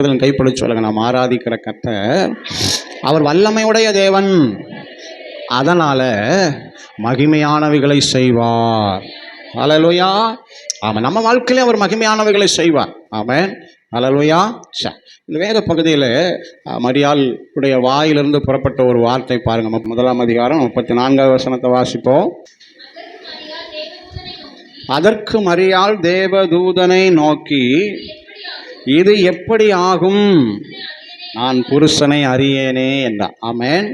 கைப்பட சொல்லுங்க. நாம் ஆராதிக்கிற கர்த்தர் அவர் வல்லமையுடைய தேவன், அதனால மகிமையானவைகளை செய்வார். ஹல்லேலூயா. ஆமாம், நம்ம வாழ்க்கையிலே அவர் மகிமையானவைகளை செய்வார். ஆமென். ஹல்லேலூயா. இந்த வேத பகுதியில் மரியாள் உடைய வாயிலிருந்து புறப்பட்ட ஒரு வார்த்தை பாருங்க. 1 அதிகாரம் 34வது வசனத்தை வாசிப்போம். அதற்கு மரியாள் தேவதூதனை நோக்கி, இது எப்படி ஆகும்? நான் புருஷனை அறியேனே என்றார். ஆமென்.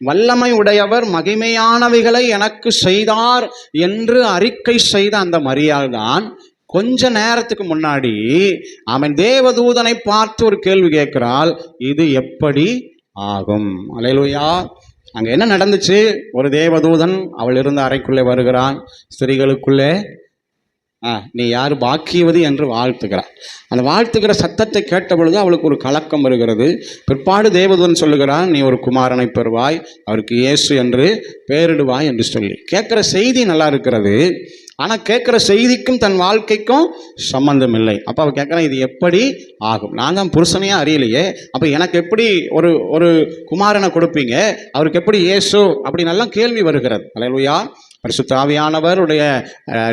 வல்லமை உடையவர் மகிமையானவைகளை எனக்கு செய்தார் என்று அறிக்கை செய்த அந்த மரியாள் தான் கொஞ்ச நேரத்துக்கு முன்னாடி ஆமென் தேவதூதனை பார்த்து ஒரு கேள்வி கேட்கிறாள், இது எப்படி ஆகும்? அல்லேலூயா. அங்க என்ன நடந்துச்சு? ஒரு தேவதூதன் அவள் இருந்த அறைக்குள்ளே வருகிறான். ஸ்திரீகளுக்குள்ளே நீ யார் பாக்கியவதி என்று வாழ்த்துகிறார். அந்த வாழ்த்துகிற சத்தத்தை கேட்ட பொழுது அவளுக்கு ஒரு கலக்கம் வருகிறது. பிற்பாடு தேவதூதன் சொல்லுகிறான், நீ ஒரு குமாரனை பெறுவாய், அவருக்கு இயேசு என்று பெயரிடுவாய் என்று சொல்லி. கேட்குற செய்தி நல்லா இருக்கிறது, ஆனால் கேட்குற செய்திக்கும் தன் வாழ்க்கைக்கும் சம்பந்தம் இல்லை. அப்போ அவள் கேட்குறான், இது எப்படி ஆகும்? நான் தான் புருஷனையே அறியலையே, அப்போ எனக்கு எப்படி ஒரு குமாரனை கொடுப்பீங்க? அவருக்கு எப்படி இயேசு? அப்படின்னு எல்லாம் கேள்வி வருகிறது. அல்லேலூயா. பரிசுத்த ஆவியானவருடைய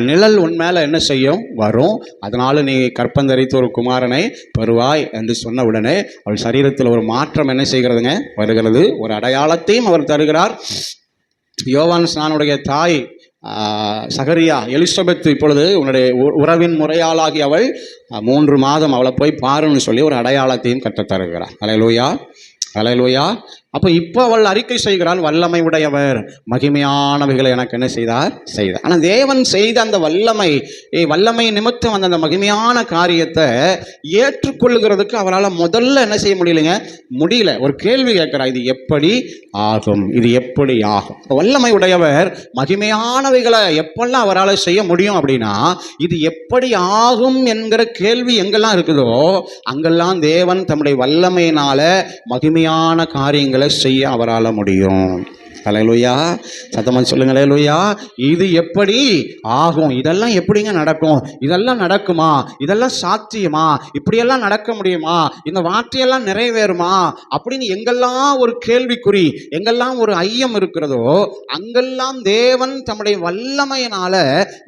நிழல் உன் மேலே என்ன செய்யும்? வரும். அதனால நீ கற்பந்தரித்து ஒரு குமாரனை பெறுவாய் என்று சொன்ன உடனே அவள் சரீரத்தில் ஒரு மாற்றம் என்ன செய்கிறதுங்க? வருகிறது. ஒரு அடையாளத்தையும் அவர் தருகிறார். யோவான் ஸ்நானுடைய தாய் சகரியா எலிசபெத் இப்பொழுது உன்னுடைய உறவின் முறையாளாகி அவள் 3 மாதம் அவளை போய் பாருன்னு சொல்லி ஒரு அடையாளத்தையும் கற்றுத்தருகிறார். அல்லேலூயா. அல்லேலூயா. அப்போ இப்போ அவள் அறிக்கை செய்கிறாள், வல்லமை உடையவர் மகிமையானவைகளை எனக்கு என்ன செய்தார்? ஆனால் தேவன் செய்த அந்த வல்லமை நிமித்தம் அந்த மகிமையான காரியத்தை ஏற்றுக்கொள்ளுகிறதுக்கு அவரால் முதல்ல என்ன செய்ய முடியல. ஒரு கேள்வி கேட்கிறார், இது எப்படி ஆகும்? இது எப்படி ஆகும்? வல்லமை உடையவர் மகிமையானவைகளை எப்பெல்லாம் அவரால் செய்ய முடியும் அப்படின்னா, இது எப்படி ஆகும் என்கிற கேள்வி எங்கெல்லாம் இருக்குதோ அங்கெல்லாம் தேவன் தம்முடைய வல்லமையினால மகிமையான காரியங்களை செய்ய அவரால் முடியும். அல்லேலூயா. சத்தமாக சொல்லுங்க. அல்லேலூயா. இது எப்படி ஆகும்? இதெல்லாம் எப்படிங்க நடக்கும்? இதெல்லாம் நடக்குமா? இதெல்லாம் சாத்தியமா? இப்படியெல்லாம் நடக்க முடியுமா? இந்த வார்த்தையெல்லாம் நிறைவேறுமா? அப்படின்னு எங்கெல்லாம் ஒரு கேள்விக்குறி, எங்கெல்லாம் ஒரு ஐயம் இருக்கிறதோ அங்கெல்லாம் தேவன் தம்முடைய வல்லமையினால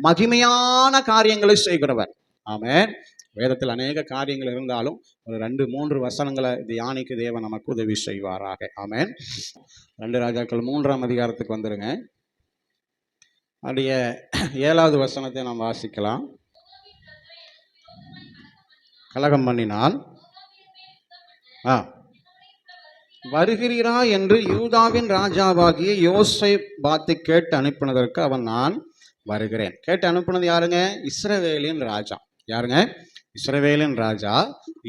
மகிமையான காரியங்களை செய்கிறவர். ஆமென். வேதத்தில் அநேக காரியங்கள் இருந்தாலும் ஒரு 2-3 வசனங்களை தியானிக்க தேவன் நமக்கு உதவி செய்வாராக. ஆமென். 2 ராஜாக்கள் 3ஆம் அதிகாரத்துக்கு வந்துருங்க. அப்படியே 7வது வசனத்தை நாம் வாசிக்கலாம். கலகம் பண்ணினால் வருகிறீரா என்று யூதாவின் ராஜாவாகிய யோசேபாத்தை கேட்டு அனுப்பினதற்கு அவன், நான் வருகிறேன். கேட்டு அனுப்பினது யாருங்க? இஸ்ரவேலின் ராஜா. யாருங்க? இஸ்ரவேலின் ராஜா.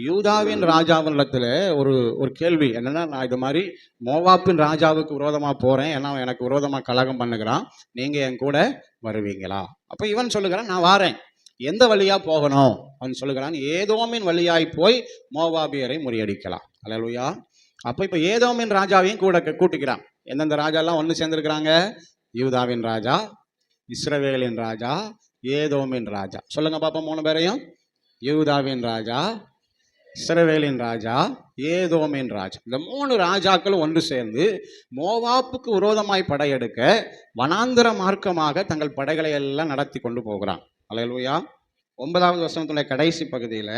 யூதாவின் ராஜாவினிடத்தில் ஒரு கேள்வி என்னன்னா, நான் இது மாதிரி மோவாப்பின் ராஜாவுக்கு விரோதமாக போகிறேன், ஏன்னா எனக்கு விரோதமாக கலகம் பண்ணுகிறான், நீங்கள் என் கூட வருவீங்களா? அப்போ இவன் சொல்லுகிறான், நான் வாரேன். எந்த வழியாக போகணும்? அவன் சொல்லுகிறான், ஏதோமின் வழியாய் போய் மோவாபியரை முறியடிக்கலாம். அல்லேலூயா. அப்போ இப்போ ஏதோமின் ராஜாவையும் கூட கூட்டிக்கிறான். எந்தெந்த ராஜாலாம் ஒன்று சேர்ந்துருக்கிறாங்க? யூதாவின் ராஜா, இஸ்ரவேலின் ராஜா, ஏதோமின் ராஜா. சொல்லுங்க பாப்போம் 3 பேரையும். யூதாவின் ராஜா, இஸ்ரவேலின் ராஜா, ஏதோமின் ராஜா. இந்த 3 ராஜாக்களும் ஒன்று சேர்ந்து மோவாப்புக்கு விரோதமாய் படையெடுக்க வனாந்தர மார்க்கமாக தங்கள் படைகளை எல்லாம் நடத்தி கொண்டு போகிறான். அல்லேலூயா. 9வது வசனத்துடைய கடைசி பகுதியில்,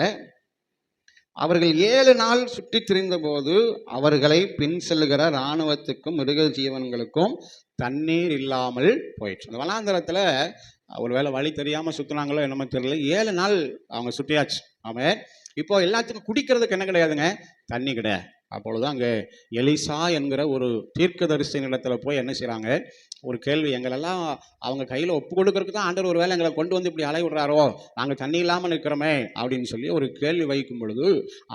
அவர்கள் 7 நாள் சுற்றி திரிந்த போது அவர்களை பின் செல்லுகிற இராணுவத்துக்கும் மிருக ஜீவன்களுக்கும் தண்ணீர் இல்லாமல் போயிடுச்சு. அந்த வனாந்தரத்தில் ஒருவேளை வழி தெரியாமல் சுற்றினாங்களோ என்னமோ தெரியல, 7 நாள் அவங்க சுற்றியாச்சு. ஆமாம். இப்போ எல்லாத்துக்கும் குடிக்கிறதுக்கு என்ன கிடையாதுங்க? தண்ணி கிடையாது. அப்பொழுது அங்கே எலிசா என்கிற ஒரு தீர்க்கதரிசியின் இடத்துல போய் என்ன செய்கிறாங்க? ஒரு கேள்வி, எங்களெல்லாம் அவங்க கையில் ஒப்பு கொடுக்கறதுக்கு தான் ஆண்டவர் ஒரு வேளை எங்களை கொண்டு வந்து இப்படி அலை விடுறாரோ, நாங்கள் தண்ணி இல்லாமல் நிற்கிறோமே அப்படின்னு சொல்லி ஒரு கேள்வி வைக்கும் பொழுது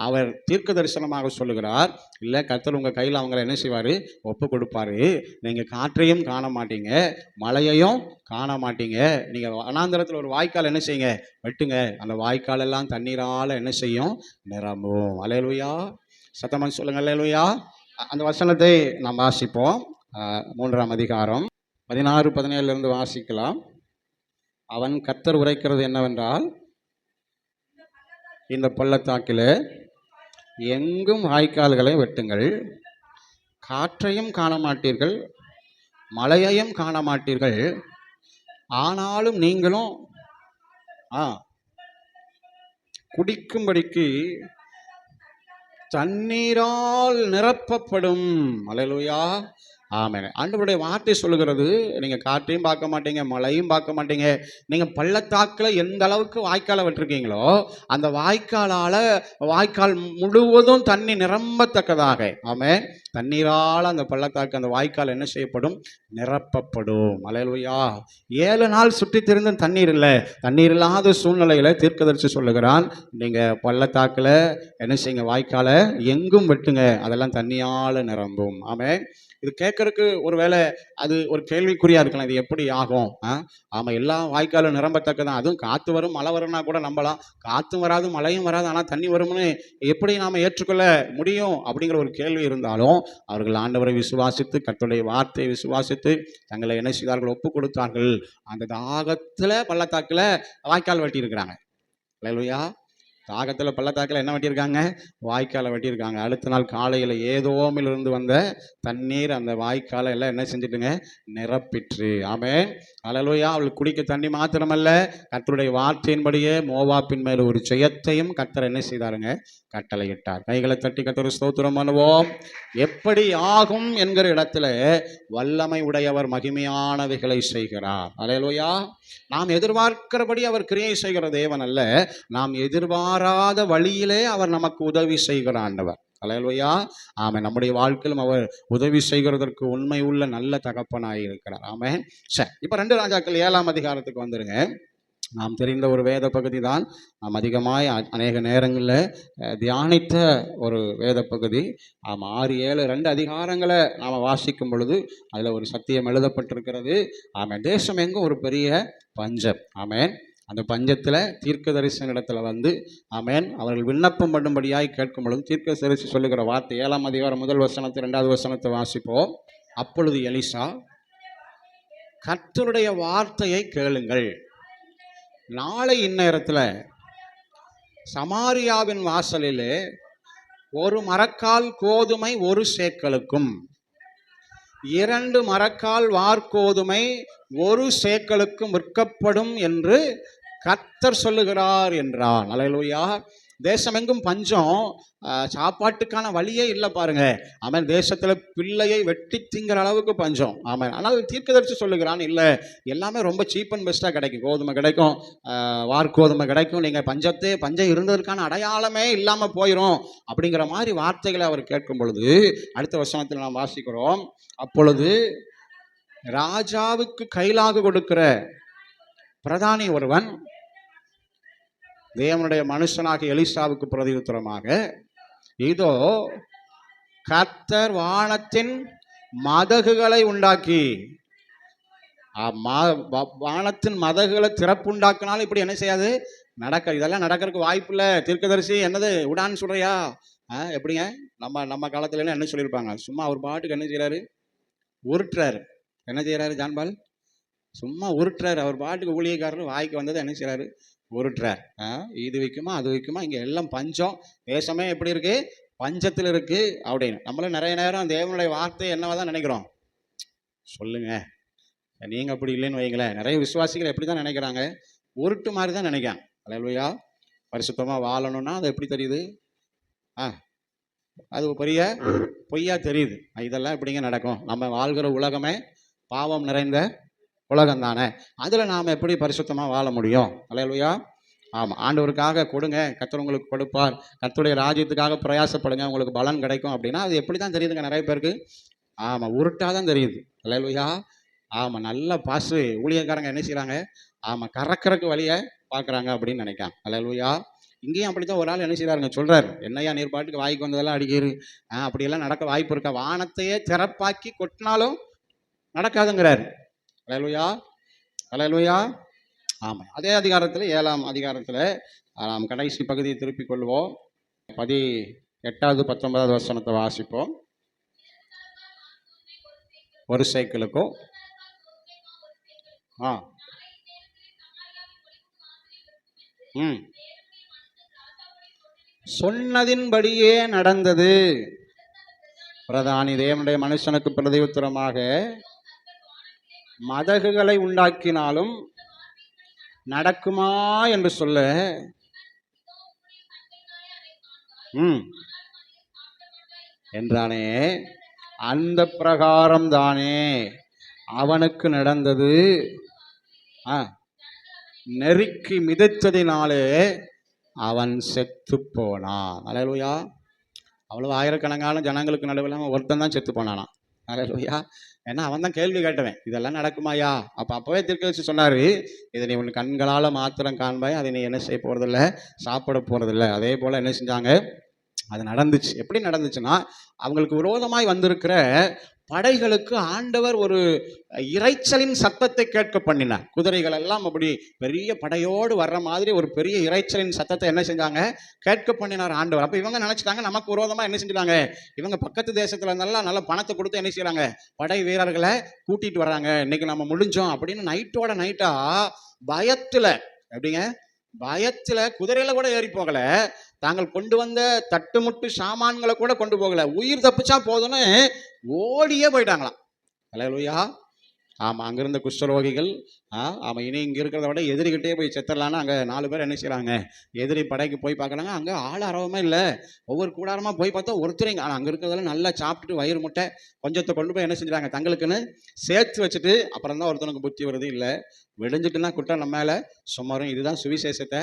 அவர் தீர்க்க தரிசனமாக சொல்லுகிறார், இல்லை, கர்த்தர் உங்கள் கையில் அவங்கள என்ன செய்வார்? ஒப்பு கொடுப்பாரு. நீங்கள் காற்றையும் காண மாட்டீங்க, மழையையும் காண மாட்டீங்க. நீங்கள் வனாந்தரத்தில் ஒரு வாய்க்கால் என்ன செய்யுங்க? வெட்டுங்க. அந்த வாய்க்கால் எல்லாம் தண்ணீரால் என்ன செய்யும்? நிரம்பும். அல்லேலூயா. சத்தமாக சொல்லுங்க. அல்லேலூயா. அந்த வசனத்தை நாம் வாசிப்போம். 3ஆம் அதிகாரம் 16-17 வாசிக்கலாம். அவன் கர்த்தர் உரைக்கிறது என்னவென்றால், இந்த பள்ளத்தாக்கில் எங்கும் வாய்க்கால்களை வெட்டுங்கள், காற்றையும் காண மாட்டீர்கள், மழையையும் காண மாட்டீர்கள், ஆனாலும் நீங்களும் குடிக்கும்படிக்கு தண்ணீரால் நிரப்பப்படும். அல்லேலூயா, ஆமென். ஆண்டவருடைய வார்த்தை சொல்லுகிறது, நீங்க காற்றையும் பார்க்க மாட்டீங்க, மழையும் பார்க்க மாட்டீங்க. நீங்க பள்ளத்தாக்குல எந்த அளவுக்கு வாய்க்காலை விட்டுருக்கீங்களோ அந்த வாய்க்கால் முழுவதும் தண்ணி நிரம்பத்தக்கதாக, ஆமென், தண்ணீரால் அந்த பள்ளத்தாக்கு அந்த வாய்க்கால் என்ன செய்யப்படும்? நிரப்பப்படும். அல்லேலூயா. 7 நாள் சுற்றி திரிந்தும் தண்ணீர் இல்லை. தண்ணீர் இல்லாத சூழ்நிலையில தீர்க்கதரிசி சொல்லுகிறான், நீங்க பள்ளத்தாக்குல என்ன செய்யுங்க? வாய்க்காலை எங்கும் வெட்டுங்க, அதெல்லாம் தண்ணியால நிரம்பும். ஆமென். இது கேட்கறதுக்கு ஒருவேளை அது ஒரு கேள்விக்குறியா இருக்கலாம், இது எப்படி ஆகும்? ஆமா, எல்லாம் வாய்க்காலும் நிரம்பத்தக்கதான். அதுவும் காத்து வரும் மழை வரும்னா கூட நம்பலாம். காத்தும் வராது மழையும் வராது, ஆனால் தண்ணி வரும்னு எப்படி நாம ஏற்றுக்கொள்ள முடியும் அப்படிங்கிற ஒரு கேள்வி இருந்தாலும், அவர்கள் ஆண்டவரை விசுவாசித்து கர்த்தருடைய வார்த்தையை விசுவாசித்து தங்களை என்ன செய்தார்கள்? ஒப்பு கொடுத்தார்கள். அந்த தாகத்துல பள்ளத்தாக்குல வாய்க்கால் வெட்டி இருக்கிறாங்க. அல்லேலூயா. தாகத்தில் பள்ளத்தாக்கில் என்ன வெட்டியிருக்காங்க? வாய்க்காலை வெட்டியிருக்காங்க. அடுத்த நாள் காலையில் ஏதோமிலிருந்து வந்த தண்ணீர் அந்த வாய்க்காலை எல்லாம் என்ன செஞ்சுட்டுங்க? நிரப்பிற்று. ஆமென். அல்லேலூயா. அவளுக்கு குடிக்க தண்ணி மாத்திரமல்ல, கர்த்தருடைய வார்த்தையின்படியே மோவாபின் மேல் ஒரு ஜெயத்தையும் கர்த்தர் என்ன செய்தாருங்க? கட்டளையிட்டார். கைகளை தட்டி கர்த்தர் ஸ்தோத்திரம் பண்ணுவோம். எப்படி ஆகும் என்கிற இடத்துல வல்லமை உடையவர் மகிமையானவைகளை செய்கிறார். அல்லேலூயா. நாம் எதிர்பார்க்கிறபடி அவர் கிரியை செய்கிற தேவன் அல்ல, நாம் எதிர்பாராத வழியிலே அவர் நமக்கு உதவி செய்கிற ஆண்டவர். அல்லேலூயா. ஆமென். நம்முடைய வாழ்க்கையிலும் அவர் உதவி செய்கிறதற்கு உண்மை உள்ள நல்ல தகப்பனாய் இருக்கிறார். ஆமென். சரி, இப்போ 2 ராஜாக்கள் 7ஆம் அதிகாரத்துக்கு வந்துருங்க. நாம் தெரிந்த ஒரு வேத பகுதி தான், நாம் அதிகமாய் அநேக நேரங்களில் தியானித்த ஒரு வேத பகுதி. 6, 7, 2 அதிகாரங்களை நாம் வாசிக்கும் பொழுது அதில் ஒரு சத்தியம் எழுதப்பட்டிருக்கிறது. ஆமென். தேசம் எங்கும் ஒரு பெரிய பஞ்சம். ஆமென். அந்த பஞ்சத்தில் தீர்க்கதரிசன இடத்துல வந்து, ஆமென், அவர்கள் விண்ணப்பம் பண்ணும்படியாய் கேட்கும் பொழுது தீர்க்கதரிசி சொல்லுகிற வார்த்தை 7ஆம் அதிகாரம் 1 வசனத்தை 2வது வசனத்தை வாசிப்போம். அப்பொழுது எலிசா, கர்த்தருடைய வார்த்தையை கேளுங்கள், நாளை இந்நேரத்தில் சமாரியாவின் வாசலிலே ஒரு மரக்கால் கோதுமை 1 சேக்கலுக்கும் 2 மரக்கால் வார்கோதுமை 1 சேக்கலுக்கும் விற்கப்படும் என்று கர்த்தர் சொல்லுகிறார் என்றான். அல்லேலூயா. தேசமெங்கும் பஞ்சம், சாப்பாட்டுக்கான வழியே இல்லை பாருங்க. ஆமென். தேசத்துல பிள்ளையை வெட்டி திங்கிற அளவுக்கு பஞ்சம். ஆமென். ஆனால் தீர்க்கதரிசி சொல்லுகிறான், இல்லை, எல்லாமே ரொம்ப சீப் அண்ட் பெஸ்ட்டாக கிடைக்கும். கோதுமை கிடைக்கும், வார்கோதுமை கிடைக்கும். நீங்கள் பஞ்சம் இருந்ததற்கான அடையாளமே இல்லாமல் போயிடும் அப்படிங்கிற மாதிரி வார்த்தைகளை அவர் கேட்கும் பொழுது அடுத்த வசனத்தில் நாம் வாசிக்கிறோம். அப்பொழுது ராஜாவுக்கு கைலாகு கொடுக்கிற பிரதானி ஒருவன் தேவனுடைய மனுஷனாக எலிசாவுக்கு பிரதியுத்தரமாக, இதோ கர்த்தர் வானத்தின் மதகுகளை உண்டாக்கி, வானத்தின் மதகுகளை திறப்புண்டாக்கினாலும் இப்படி என்ன செய்யாது? இதெல்லாம் நடக்கிறதுக்கு வாய்ப்பு இல்லை. தீர்க்கதரிசி என்னது உடான்னு சொல்றியா? எப்படிங்க? நம்ம காலத்துல என்ன சொல்லியிருப்பாங்க? சும்மா அவர் பாட்டுக்கு என்ன செய்யறாரு? உருட்டுறாரு. என்ன செய்யறாரு? ஜான்பால் சும்மா உருட்டுறாரு. அவர் பாட்டுக்கு ஊழியக்காரர் வாய்க்கு வந்ததை என்ன செய்யறாரு? உருட்டுறார். இது வைக்குமா அது வைக்குமா, இங்கே எல்லாம் பஞ்சம், தேசமே எப்படி இருக்கு? பஞ்சத்தில் இருக்கு அப்படின்னு. நம்மளும் நிறைய நேரம் தேவனுடைய வார்த்தை என்னவா தான் நினைக்கிறோம்? சொல்லுங்க, நீங்கள் அப்படி இல்லைன்னு வைங்களேன். நிறைய விசுவாசிகள் எப்படி தான் நினைக்கிறாங்க? உருட்டு மாதிரி தான் நினைக்கிறாங்க. அல்லேலூயா. பரிசுத்தமாக வாழணும்னா அது எப்படி தெரியுது? அது பெரிய பொய்யா தெரியுது. இதெல்லாம் எப்படிங்க நடக்கும்? நம்ம வாழ்கிற உலகமே பாவம் நிறைந்த உலகம் தானே, அதில் நாம் எப்படி பரிசுத்தமாக வாழ முடியும்? அல்லேலூயா. ஆமாம். ஆண்டவருக்காக கொடுங்க, கர்த்தர் உங்களுக்கு கொடுப்பார். கர்த்தருடைய ராஜ்யத்துக்காக பிரயாசப்படுங்க, உங்களுக்கு பலன் கிடைக்கும் அப்படின்னா அது எப்படி தான் தெரியுதுங்க நிறைய பேருக்கு? ஆமாம், உருட்டாக தான் தெரியுது. அல்லேலூயா. ஆமாம், நல்ல பாசு ஊழியக்காரங்க என்ன செய்கிறாங்க? ஆமாம், கறக்கிறக்கு வழியை பார்க்குறாங்க அப்படின்னு நினைக்காங்க. அல்லேலூயா. இங்கேயும் அப்படித்தான் ஒரு ஆள் என்ன செய்கிறாருங்க? சொல்கிறார், என்னையா நீர் பாட்டுக்கு வாய்க்கு வந்ததெல்லாம் அடிக்கிறது, அப்படியெல்லாம் நடக்க வாய்ப்பு இருக்கா? வானத்தையே திறப்பாக்கி கொட்டினாலும் நடக்காதுங்கிறார். அல்லேலூயா. அல்லேலூயா. ஆமாம். அதே அதிகாரத்தில் 7ஆம் அதிகாரத்தில் நாம் கடைசி பகுதியை திருப்பிக் கொள்வோம். 18வது 19வது வசனத்தை வாசிப்போம். 1 சேக்கலுக்கும் சொன்னதின்படியே நடந்தது. பிரதானி தேவனுடைய மனுஷனுக்கு பிரதியுத்தரமாக, மதகுகளை உண்டாக்கினாலும் நடக்குமா என்று சொல்ல, என்றானே. அந்த பிரகாரம் தானே அவனுக்கு நடந்தது. நெருக்கி மிதித்ததினாலே அவன் செத்து போனான். அல்லேலூயா. அவ்வளவு ஆயிரக்கணக்கான ஜனங்களுக்கு நடுவில் அவன் ஒருத்தன் தான் செத்து போனானா. அல்லேலூயா. ஏன்னா அவன் தான் கேள்வி கேட்டவன், இதெல்லாம் நடக்குமாயா? அப்பவே தீர்க்கதரிசி சொன்னாரு, இதை நீ உன் கண்களால் மாத்திரம் காண்பாய், அதை நீ என்ன செய்ய போறதில்ல, சாப்பிட போறதில்லை. அதே போல என்ன செஞ்சாங்க, அது நடந்துச்சு. எப்படி நடந்துச்சுன்னா, அவங்களுக்கு விரோதமாய் வந்திருக்கிற படைகளுக்கு ஆண்டவர் ஒரு இரைச்சலின் சத்தத்தை கேட்க பண்ணினார். குதிரைகள் எல்லாம் அப்படி பெரிய படையோடு வர்ற மாதிரி ஒரு பெரிய இரைச்சலின் சத்தத்தை என்ன செஞ்சாங்க, கேட்க பண்ணினார் ஆண்டவர். அப்ப இவங்க நினைச்சிட்டாங்க, நமக்கு விரோதமா என்ன செஞ்சிட்டாங்க, இவங்க பக்கத்து தேசத்துல இருந்தாலும் நல்ல பணத்தை கொடுத்து என்ன செய்யறாங்க, படை வீரர்களை கூட்டிட்டு வர்றாங்க, இன்னைக்கு நம்ம முடிஞ்சோம் அப்படின்னு நைட்டோட நைட்டா பயத்துல, எப்படிங்க, பயத்துல குதிரையில கூட ஏறி போகல, தாங்கள் கொண்டு வந்த தட்டுமுட்டு சாமான்களை கூட கொண்டு போகல, உயிர் தப்பிச்சா போதும்னு ஓடியே போயிட்டாங்களாம். அல்லேலூயா. ஆமாம், அங்கே இருந்த குஷ்டரோகிகள் ஆமாம், இனி இங்கே இருக்கிறத விட எதிரிகிட்டே போய் செத்துடலான்னு அங்கே 4 பேர் என்ன செய்கிறாங்க, எதிரி படைக்கு போய் பார்க்குறாங்க. அங்கே ஆள் அறவமே இல்லை, ஒவ்வொரு கூடாரமாக போய் பார்த்தா ஒருத்தரைங்க. ஆனால் அங்கே இருக்கிறதெல்லாம் நல்லா சாப்பிட்டுட்டு வயிறு முட்டை கொஞ்சத்தை கொண்டு போய் என்ன செஞ்சுறாங்க, தங்களுக்குன்னு சேர்த்து வச்சுட்டு அப்புறம் தான் ஒருத்தனுக்கு புத்தி வருது, இல்லை விடிஞ்சிட்டுனா குற்றம் நம்ம மேலே சுமாரும். இதுதான் சுவிசேஷத்தை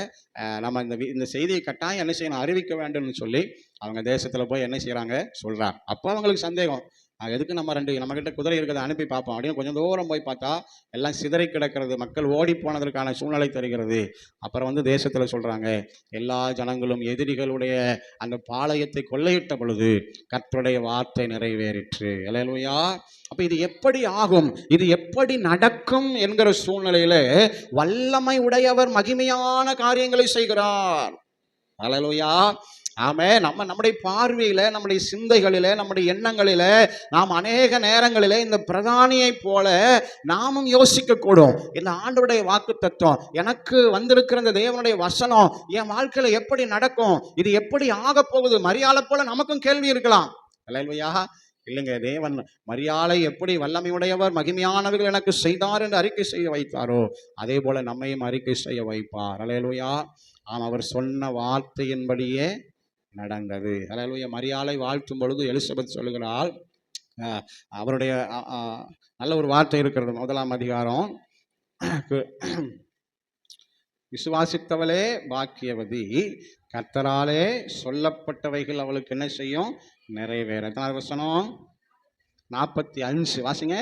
நம்ம இந்த செய்தியை கட்டாயம் என்ன செய்யணும், அறிவிக்க வேண்டும்னு சொல்லி அவங்க தேசத்தில் போய் என்ன செய்கிறாங்க, சொல்கிறாங்க. அப்போ அவங்களுக்கு சந்தேகம், எதுக்கு நம்ம கிட்ட குதிரை இருக்கிறத அனுப்பி பார்ப்போம் அப்படின்னு கொஞ்சம் தூரம் போய் பார்த்தா எல்லாம் சிதறி கிடக்கிறது, மக்கள் ஓடி போனதற்கான சூழ்நிலை தெரிகிறது. அப்புறம் வந்து தேசத்தில் சொல்கிறாங்க, எல்லா ஜனங்களும் எதிரிகளுடைய அந்த பாளையத்தை கொள்ளையிட்ட பொழுது கர்த்தருடைய வார்த்தை நிறைவேறிற்று. அல்லேலூயா. அப்போ இது எப்படி ஆகும், இது எப்படி நடக்கும் என்கிற சூழ்நிலையில வல்லமை உடையவர் மகிமையான காரியங்களை செய்கிறார். அல்லேலூயா. ஆமே. நம்முடைய பார்வையில, நம்முடைய சிந்தைகளில, நம்முடைய எண்ணங்களில நாம் அநேக நேரங்களில இந்த பிரதானியை போல நாமும் யோசிக்க கூடும். இந்த ஆண்டவருடைய வாக்கு தத்துவம், எனக்கு வந்திருக்கிற இந்த தேவனுடைய வசனம் என் வாழ்க்கையில எப்படி நடக்கும், இது எப்படி ஆக போகுது, மரியாதை போல நமக்கும் கேள்வி இருக்கலாம். அல்லேலூயா. இல்லைங்க, தேவன் மரியாதை எப்படி வல்லமையுடையவர் மகிமையானவர்கள் எனக்கு செய்தார் என்று அறிக்கை செய்ய வைத்தாரோ அதே போல நம்மையும் அறிக்கை செய்ய வைப்பார். அல்லேலூயா. அவர் சொன்ன வார்த்தையின்படியே நடந்தது. அல்லேலூயா. மரியாதை வாழ்த்தும் பொழுது எலிசபெத் சொல்லுகிறாள், அவருடைய நல்ல ஒரு வார்த்தை இருக்கிறது, 1ஆம் அதிகாரம், விசுவாசித்தவளே பாக்கியவதி, கர்த்தராலே சொல்லப்பட்டவைகள் அவளுக்கு என்ன செய்யும், நிறைவேற. வசனம் 45 வாசிங்க.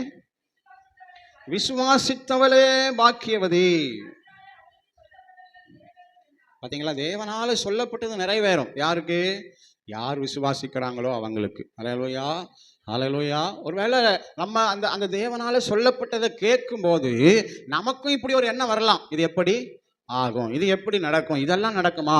விசுவாசித்தவளே பாக்கியவதி. பார்த்தீங்களா, தேவனால சொல்லப்பட்டது நிறைவேறும். யாருக்கு, யார் விசுவாசிக்கிறாங்களோ அவங்களுக்கு. அல்லேலூயா. அல்லேலூயா. ஒருவேளை நம்ம அந்த தேவனால சொல்லப்பட்டதை கேட்கும் போது நமக்கும் இப்படி ஒரு எண்ணம் வரலாம், இது எப்படி ஆகும், இது எப்படி நடக்கும், இதெல்லாம் நடக்குமா,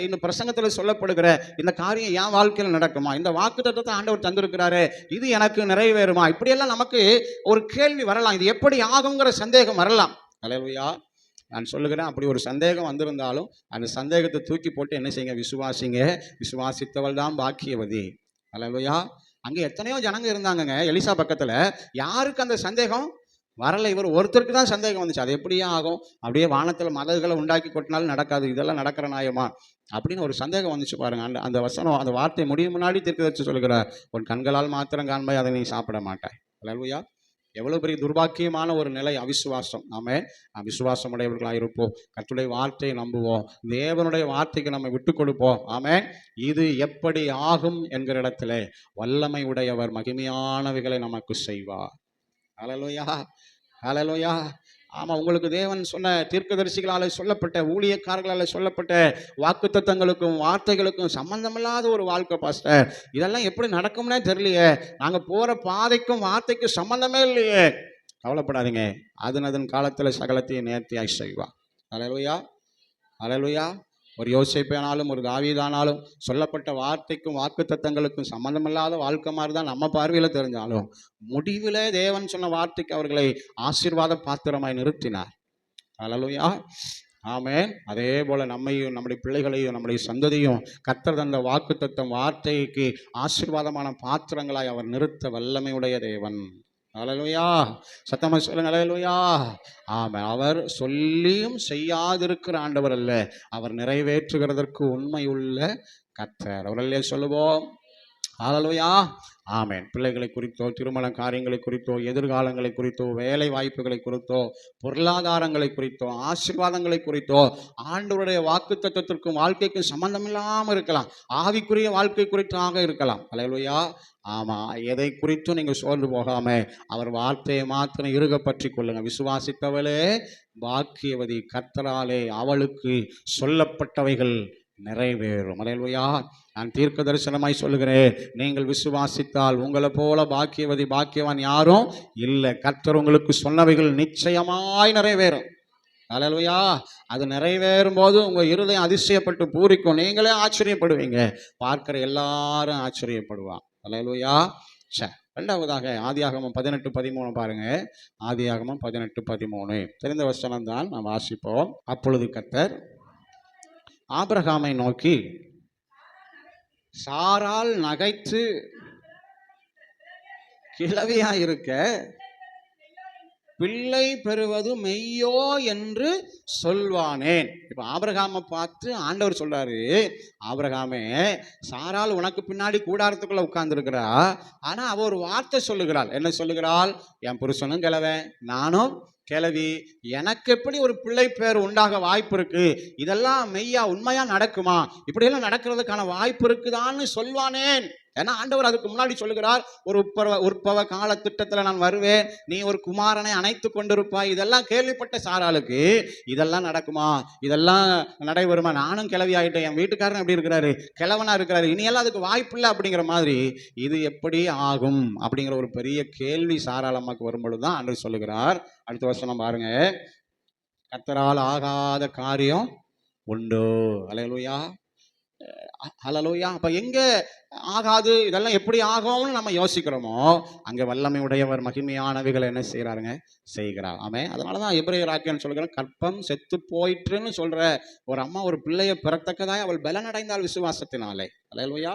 இந்த பிரசங்கத்தில் சொல்லப்படுகிற இந்த காரியம் என் வாழ்க்கையில் நடக்குமா, இந்த வாக்குத்தத்தத்தை ஆண்டவர் தந்திருக்கிறாரு, இது எனக்கு நிறைவேறுமா, இப்படியெல்லாம் நமக்கு ஒரு கேள்வி வரலாம், இது எப்படி ஆகுங்கிற சந்தேகம் வரலாம். அல்லேலூயா. நான் சொல்லுகிறேன், அப்படி ஒரு சந்தேகம் வந்திருந்தாலும் அந்த சந்தேகத்தை தூக்கி போட்டு என்ன செய்யுங்க, விசுவாசிங்க. விசுவாசித்தவள் தான் பாக்கியவதி. அல்லேலூயா. அங்கே எத்தனையோ ஜனங்க இருந்தாங்கங்க எலிசா பக்கத்தில், யாருக்கு அந்த சந்தேகம் வரலை, இவர் ஒருத்தருக்கு தான் சந்தேகம் வந்துச்சு. அது எப்படியே ஆகும், அப்படியே வானத்தில் மதகுகளை உண்டாக்கி கொட்டினாலும் நடக்காது, இதெல்லாம் நடக்கிற நியாயமா அப்படின்னு ஒரு சந்தேகம் வந்துச்சு பாருங்க. அந்த வசனம், அந்த வார்த்தை முடியும் முன்னாடி தீர்க்கதரிசி சொல்லுகிறார், உன் கண்களால் மாத்திரம் காண்பாய், அதை நீ சாப்பிட மாட்டாய். அல்லேலூயா. எவ்வளவு பெரிய துர்பாக்கியமான ஒரு நிலை, அவிசுவாசம். நாம விசுவாசம் உடையவர்களாக இருப்போம், கர்த்தருடைய வார்த்தையை நம்புவோம், தேவனுடைய வார்த்தைக்கு நம்ம விட்டு கொடுப்போம். ஆமென். இது எப்படி ஆகும் என்கிற இடத்துல வல்லமை உடையவர் மகிமையானவைகளை நமக்கு செய்வார். அல்லேலூயா. அல்லேலூயா. ஆமாம், உங்களுக்கு தேவன் சொன்ன தீர்க்கதரிசிகளால் சொல்லப்பட்ட, ஊழியக்காரர்களால் சொல்லப்பட்ட வாக்குத்தத்தங்களுக்கும் வார்த்தைகளுக்கும் சம்பந்தமில்லாத ஒரு வாழ்க்கை பாஸ்டர், இதெல்லாம் எப்படி நடக்கும்னே தெரியலையே, நாங்கள் போகிற பாதைக்கும் வார்த்தைக்கும் சம்பந்தமே இல்லையே. கவலைப்படாதீங்க, அதன் காலத்தில் சகலத்தையும் நேர்த்தியாய் செய்வா. அல்லேலூயா. அல்லேலூயா. ஒரு யோசேப்பானாலும் ஒரு தாவீதானாலும் சொல்லப்பட்ட வார்த்தைக்கும் வாக்குத்தத்தங்களுக்கும் சம்பந்தமில்லாத வாழ்க்கை மாதிரி தான் நம்ம பார்வையில் தெரிஞ்சாலும் முடிவில் தேவன் சொன்ன வார்த்தைக்கு அவர்களை ஆசீர்வாத பாத்திரமாய் நிறுத்தினார். அல்லேலூயா. ஆமென். அதே போல நம்மையும் நம்முடைய பிள்ளைகளையும் நம்முடைய சந்ததியும் கர்த்தர் தந்த வாக்குத்தத்தம் வார்த்தைக்கு ஆசீர்வாதமான பாத்திரங்களாய் அவர் நிறுத்த வல்லமையுடைய தேவன். அல்லேலூயா. சத்தமா சொல்லுங்க அல்லேலூயா. ஆமென். அவர் சொல்லியும் செய்யாதிருக்கிற ஆண்டவர் அல்ல, அவர் நிறைவேற்றுகிறதற்கு உண்மையுள்ள கர்த்தர். அவரல்லே சொல்லுவோம். ஹல்லேலூயா. ஆமென். பிள்ளைகளை குறித்தோ, திருமண காரியங்களை குறித்தோ, எதிர்காலங்களை குறித்தோ, வேலை வாய்ப்புகளை குறித்தோ, பொருளாதாரங்களை குறித்தோ, ஆசீர்வாதங்களை குறித்தோ, ஆண்டவருடைய வாக்குத்தத்தத்திற்கும் வாழ்க்கைக்கும் சம்பந்தம் இல்லாமல் இருக்கலாம், ஆவிக்குரிய வாழ்க்கை குறித்தாக இருக்கலாம். ஹல்லேலூயா. ஆமா, எதை குறித்தும் நீங்க சோர்ந்து போகாம அவர் வார்த்தையை மாத்திரம் இறுக பற்றி கொள்ளுங்க. விசுவாசித்தவளே பாக்கியவதி, கர்த்தராலே அவளுக்கு சொல்லப்பட்டவைகள் நிறைவேறும். அல்லேலூயா. நான் தீர்க்க தரிசனமாய் சொல்லுகிறேன், நீங்கள் விசுவாசித்தால் உங்களை போல பாக்கியவதி பாக்கியவான் யாரும் இல்லை. கர்த்தர் உங்களுக்கு சொன்னவைகள் நிச்சயமாய் நிறைவேறும். அல்லேலூயா. அது நிறைவேறும் போது உங்க இருதயம் அதிசயப்பட்டு பூரிக்கும், நீங்களே ஆச்சரியப்படுவீங்க, பார்க்கிற எல்லாரும் ஆச்சரியப்படுவாங்க. அல்லேலூயா. சரி, இரண்டாவதாக ஆதியாகமம் 18:13 பாருங்க. ஆதியாகமம் 18:13 தெரிந்த வசனம் தான், நாம் வாசிப்போம். அப்பொழுது கர்த்தர் ஆபிரகாமை நோக்கி, சாராள் நகைத்து கிழவியாயிருக்க பிள்ளை பெறுவது மெய்யோ என்று சொல்வானேன். இப்ப ஆபிரகாமை பார்த்து ஆண்டவர் சொல்றாரு, ஆபிரகாமே, சாராள் உனக்கு பின்னாடி கூடாரத்துக்குள்ள உட்கார்ந்து இருக்கிறா, ஆனா அவ ஒரு வார்த்தை சொல்லுகிறாள். என்ன சொல்லுகிறாள்? என் புருஷனும் கிழவன், நானும் கிழவி, எனக்கு எப்படி ஒரு பிள்ளை பேர் உண்டாக வாய்ப்பு இருக்கு? இதெல்லாம் மெய்யா உண்மையா நடக்குமா? இப்படியெல்லாம் நடக்கிறதுக்கான வாய்ப்பு இருக்குதான்னு சொல்வானேன். ஏன்னா ஆண்டவர் அதுக்கு முன்னாடி சொல்லுகிறார், ஒரு உற்பவ கால திட்டத்துல நான் வருவேன், நீ ஒரு குமாரனை அணைத்து கொண்டிருப்பாய். இதெல்லாம் கேள்விப்பட்ட சாராளுக்கு இதெல்லாம் நடக்குமா, இதெல்லாம் நடைபெறுமா? நானும் கிழவி ஆகிட்டேன், என் வீட்டுக்காரன் எப்படி இருக்கிறாரு, கிழவனா இருக்கிறாரு, இனியெல்லாம் அதுக்கு வாய்ப்பு இல்லை அப்படிங்கிற மாதிரி இது எப்படி ஆகும் அப்படிங்கிற ஒரு பெரிய கேள்வி சாராள் அம்மாக்கு வரும்பொழுதுதான் ஆண்டவர் சொல்லுகிறார். அடுத்த வருஷம் பாருங்க, கர்த்தரால் ஆகாத காரியம் உண்டு. அல்லேலூயா. ஹல்லேலூயா. அப்ப எங்க ஆகாது, இதெல்லாம் எப்படி ஆகும்னு நம்ம யோசிக்கிறோமோ, அங்க வல்லமை உடையவர் மகிமையானவைகளை என்ன செய்யறாருங்க, செய்கிறார். ஆமென். அதனாலதான் எபிரேயர் ஆக்கியன்னு சொல்கிறேன், கற்பம் செத்து போயிற்றுன்னு சொல்ற ஒரு அம்மா ஒரு பிள்ளையை பெறத்தக்கதாய் அவள் பலனடைந்தாள் விசுவாசத்தினாலே. அல்லேலூயா.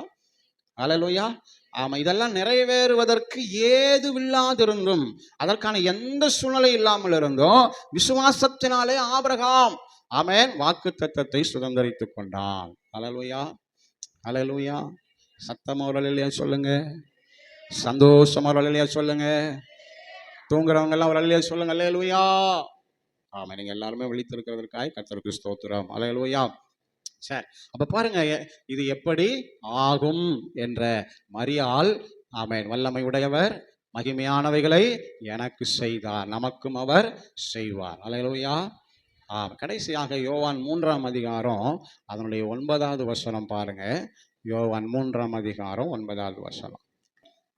அல்லேலூயா. ஆமா, இதெல்லாம் நிறைவேறுவதற்கு ஏதுவில்லாதிருந்தும், அதற்கான எந்த சூழ்நிலை இல்லாமல் இருந்தும் விசுவாசத்தினாலே ஆபிரகாம், ஆமென், வாக்குத்தத்தத்தை சுதந்தரித்துக் கொண்டான். அல்லேலூயா. அல்லேலூயா. சத்தமா ஒரு அல்லேலூயா சொல்லுங்க. சந்தோஷமா ஒரு அல்லேலூயா சொல்லுங்க. தூங்குறவங்க எல்லாம் ஒரு அல்லேலூயா சொல்லுங்க. அல்லேலூயா. ஆமா, நீங்க எல்லாருமே விழித்திருக்கிறதற்காக கர்த்தருக்கு ஸ்தோத்திரம். அல்லேலூயா. சரி, அப்ப பாருங்க, இது எப்படி ஆகும் என்ற மரியாள், ஆமென், வல்லமை உடையவர் மகிமையானவைகளை எனக்கு செய்தார், நமக்கும் அவர் செய்வார். அல்லேலூயா. கடைசியாக யோவான் 3ஆம் அதிகாரம் அதனுடைய 9வது வசனம் பாருங்க. யோவான் 3ஆம் அதிகாரம் 9வது வசனம்.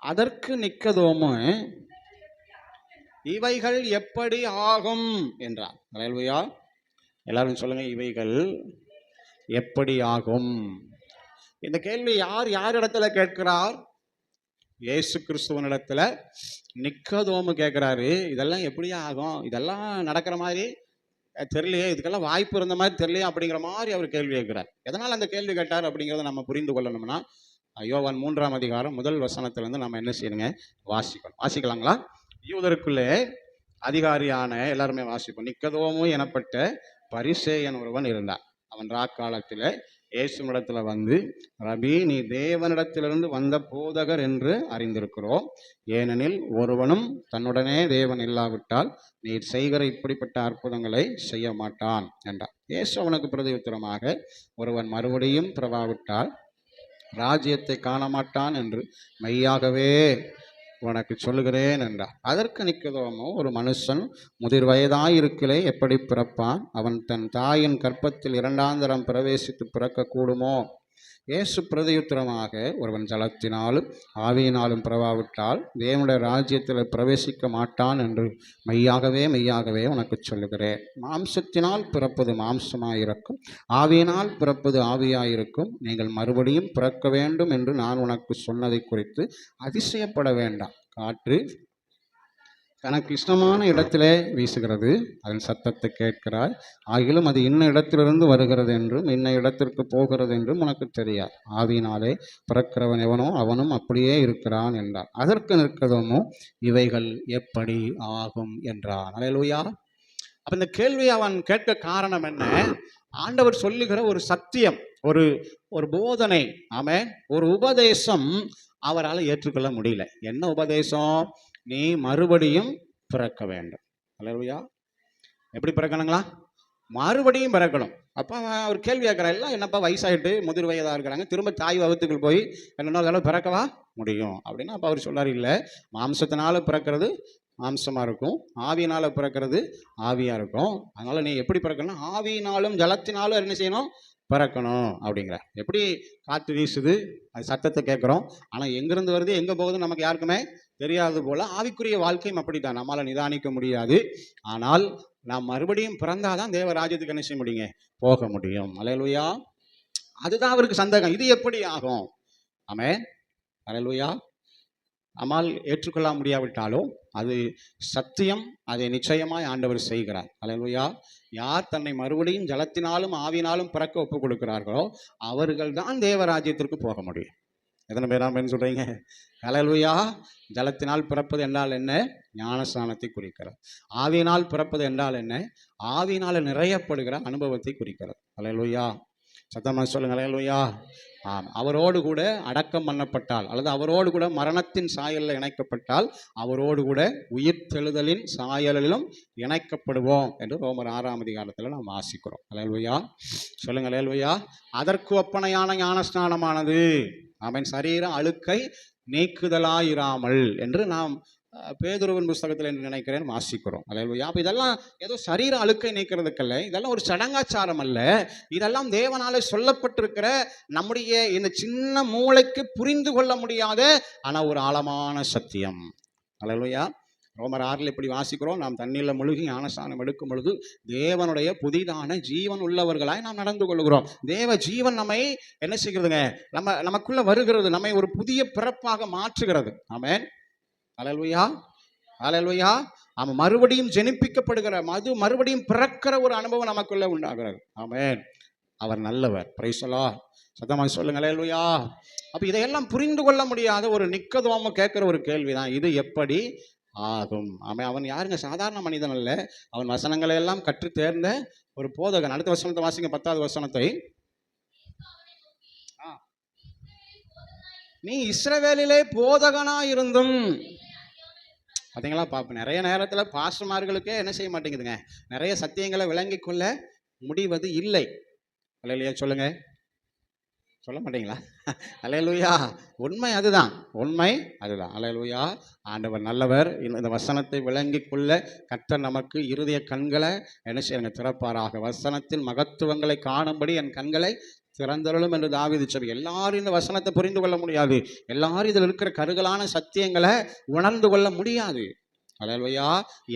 அதற்கு நிக்கதோமு, இவைகள் எப்படி ஆகும் என்றார். அல்லேலூயா. எல்லாரும் சொல்லுங்க, இவைகள் எப்படி ஆகும்? இந்த கேள்வி யார் இடத்துல கேட்கிறார்? இயேசு கிறிஸ்துவனிடத்துல நிக்கதோமு கேட்கிறாரு. இதெல்லாம் எப்படி ஆகும், இதெல்லாம் நடக்கிற மாதிரி தெரியலையே, இதுக்கெல்லாம் வாய்ப்பு இருந்த மாதிரி தெரியலையே அப்படிங்கிற மாதிரி அவர் கேள்வி கேட்கிறார். எதனால் அந்த கேள்வி கேட்டார் அப்படிங்கிறத நம்ம புரிந்து கொள்ளணும்னா, யோவான் 3ஆம் அதிகாரம் 1 வசனத்திலிருந்து நம்ம என்ன செய்யணுங்க, வாசிக்கணும். வாசிக்கலாங்களா? யூதருக்குள்ளே அதிகாரியான எல்லாருமே வாசிப்போம். நிக்கதோமு எனப்பட்ட பரிசேயன் ஒருவன் இருந்தான். அவன் ராக்காலத்தில் இயேசுவிடத்துல வந்து, ரபி, நீ தேவனிடத்திலிருந்து வந்த போதகர் என்று அறிந்திருக்கிறோம். ஏனெனில் ஒருவனும் தன்னுடனே தேவன் இல்லாவிட்டால் நீர் செய்கிற இப்படிப்பட்ட அற்புதங்களை செய்ய மாட்டான் என்றார். இயேசு அவனுக்கு பிரதியுத்தரமாக, ஒருவன் மறுபடியும் பிறவாவிட்டால் ராஜ்யத்தை காண மாட்டான் என்று மெய்யாகவே உனக்கு சொல்லுகிறேன் என்றார். அதற்கு நிக்கதோமு, ஒரு மனுஷன் முதிர் வயதாயிருக்கலே எப்படி பிறப்பான்? அவன் தன் தாயின் கற்பத்தில் 2ஆம் தரம் பிரவேசித்து பிறக்கக்கூடுமோ? இயேசு பிரதியுத்தரமாக, ஒருவன் ஜலத்தினாலும் ஆவியினாலும் பிறவாவிட்டால் தேவனுடைய ராஜ்யத்தில் பிரவேசிக்க மாட்டான் என்று மெய்யாகவே உனக்கு சொல்லுகிறேன். மாம்சத்தினால் பிறப்பது மாம்சமாயிருக்கும், ஆவியினால் பிறப்பது ஆவியாயிருக்கும். நீங்கள் மறுபடியும் பிறக்க வேண்டும் என்று நான் உனக்கு சொன்னதை குறித்து அதிசயப்பட வேண்டாம். தனக்கு இஷ்டமான இடத்திலே வீசுகிறது, அதன் சத்தத்தை கேட்கிறாய். ஆகிலும் அது இன்ன இடத்திலிருந்து வருகிறது என்றும் இன்ன இடத்திற்கு போகிறது என்றும் உனக்கு தெரியாது. ஆவியினாலே பிறக்கிறவன் எவனோ அவனும் அப்படியே இருக்கிறான் என்றார். அதற்கு நிற்கிறதுமோ இவைகள் எப்படி ஆகும் என்றான். அல்லேலூயா. அப்ப இந்த கேள்வியை அவன் கேட்க காரணம் என்ன? ஆண்டவர் சொல்லுகிற ஒரு சத்தியம், ஒரு ஒரு போதனை, ஆமென், ஒரு உபதேசம் அவரால் ஏற்றுக்கொள்ள முடியல. என்ன உபதேசம்? நீ மறுபடியும் பிறக்க வேண்டும். அல்லேலூயா. எப்படி பிறக்கணுங்களா? மறுபடியும் பிறக்கணும். அப்போ ஒரு கேள்வி கேட்குறா, எல்லாம் என்னப்பா வயசாகிட்டு முதிர் வயதாக இருக்கிறாங்க, திரும்ப தாய் வகுத்துக்குள் போய் என்னென்ன பிறக்கவா முடியும் அப்படின்னா, அப்போ அவர் சொல்லார், இல்லை, மாம்சத்தினால பிறக்கிறது மாம்சமாக இருக்கும், ஆவியினால் பிறக்கிறது ஆவியாக இருக்கும். அதனால் நீ எப்படி பிறக்கணும்? ஆவியினாலும் ஜலத்தினாலும் என்ன செய்யணும்? பிறக்கணும் அப்படிங்கிற. எப்படி காற்று வீசுது, அது சத்தத்தை கேட்குறோம், ஆனால் எங்கேருந்து வருது எங்கே போகுதுன்னு நமக்கு யாருக்குமே தெரியாது போல் ஆவிக்குரிய வாழ்க்கையும் அப்படித்தான், நம்மளால் நிதானிக்க முடியாது. ஆனால் நாம் மறுபடியும் பிறந்தாதான் தேவ ராஜ்யத்துக்கு என்ன செய்ய முடியுங்க? போக முடியும். அல்லேலூயா. அதுதான் அவருக்கு சந்தேகம், இது எப்படி ஆகும்? ஆமென். அல்லேலூயா. நம்மால் ஏற்றுக்கொள்ள முடியாவிட்டாலும் அது சத்தியம், அதை நிச்சயமாய் ஆண்டவர் செய்கிறார். அல்லேலூயா. யார் தன்னை மறுபடியும் ஜலத்தினாலும் ஆவினாலும் பிறக்க ஒப்புக் கொடுக்கிறார்களோ அவர்கள் தான் தேவராஜ்யத்திற்கு போக முடியும். எத்தனை பேர் ஆமென் சொல்றீங்க? அல்லேலூயா. ஜலத்தினால் பிறப்பது என்றால் என்ன? ஞானஸ்நானத்தை குறிக்கிறது. ஆவியினால் பிறப்பது என்றால் என்ன? ஆவியினால் நிறையப்படுகிற அனுபவத்தை குறிக்கிறது. அல்லேலூயா. சத்தமாக சொல்லுங்க. அல்லேலூயா. ஆம். அவரோடு கூட அடக்கம் பண்ணப்பட்டால், அல்லது அவரோடு கூட மரணத்தின் சாயலில் இணைக்கப்பட்டால், அவரோடு கூட உயிர்த்தெழுதலின் சாயலிலும் இணைக்கப்படுவோம் என்று ரோமர் 6ஆம் அதிகாரத்தில் நாம் வாசிக்கிறோம். அல்லேலூயா. சொல்லுங்க. அல்லேலூயா. அதற்கு ஒப்பனையான ஞானஸ்நானமானது, அவன் சரீர அழுக்கை நீக்குதலாயிராமல் என்று நாம் பேதுருவின் புஸ்தகத்தில் என்று நினைக்கிறேன் வாசிக்கிறோம். அல்லேலூயா. அப்போ இதெல்லாம் ஏதோ சரீர அழுக்கை நீக்கிறதுக்கல்ல, இதெல்லாம் ஒரு சடங்காச்சாரம் அல்ல, இதெல்லாம் தேவனாலே சொல்லப்பட்டிருக்கிற நம்முடைய இந்த சின்ன மூளைக்கு புரிந்து கொள்ள முடியாத ஆனால் ஒரு ஆழமான சத்தியம். அல்லேலூயா. ரோமர் 6 இப்படி வாசிக்கிறோம், நாம் தண்ணீரில் முழுகி ஞானஸ்நானம் எடுக்கும் பொழுது தேவனுடைய புதிதான ஜீவன் உள்ளவர்களாய் நாம் நடந்து கொள்கிறோம். தேவ ஜீவன் நம்மை என்ன செய்கிறதுங்க? நமக்குள்ள வருகிறது, நம்மை ஒரு புதிய பிறப்பாக மாற்றுகிறது. ஆமென். அல்லேலூயா. அல்லேலூயா. அவன் மறுபடியும் ஜெனிப்பிக்கப்படுகிற மறுபடியும் பிறக்கிற ஒரு அனுபவம் நமக்குள்ள உண்டாகிறது. ஆமென். அவர் நல்லவர். Praise the Lord. சத்தமாக சொல்லுங்க. அல்லேலூயா. அப்ப இதையெல்லாம் புரிந்து கொள்ள முடியாத ஒரு நிக்கதோமு கேட்கிற ஒரு கேள்விதான், இது எப்படி ஆகும்? அவன் யாருங்க? சாதாரண மனிதன் அல்ல, அவன் வசனங்களை எல்லாம் கற்று தேர்ந்த ஒரு போதகன். அடுத்த வசனத்தை வாசிங்க, 10வது வசனத்தை. நீ இஸ்ரவேலிலே போதகனா இருந்தும், பார்த்தீங்களா? நிறைய நேரத்தில் பாஸ்டர்மார்களுக்கே என்ன செய்ய மாட்டேங்குதுங்க, நிறைய சத்தியங்களை விளங்கி கொள்ள முடிவது இல்லை. அல்லேலூயா. சொல்லுங்க. சொல்ல மாட்டீங்களா? அல்லேலூயா. உண்மை அதுதான், உண்மை அதுதான். அல்லேலூயா. ஆண்டவர் நல்லவர். இந்த வசனத்தை விளங்கி கொள்ள கர்த்தர் நமக்கு இருதய கண்களை என்ன செய்யுங்க? திறப்பாராக. வசனத்தின் மகத்துவங்களை காணும்படி என் கண்களை திறந்தருளும் என்று தாவீது சொல்லி. எல்லாரும் இந்த வசனத்தை புரிந்து கொள்ள முடியாது, எல்லாரும் இதில் இருக்கிற கருகலான சத்தியங்களை உணர்ந்து கொள்ள முடியாது. அல்லேலூயா.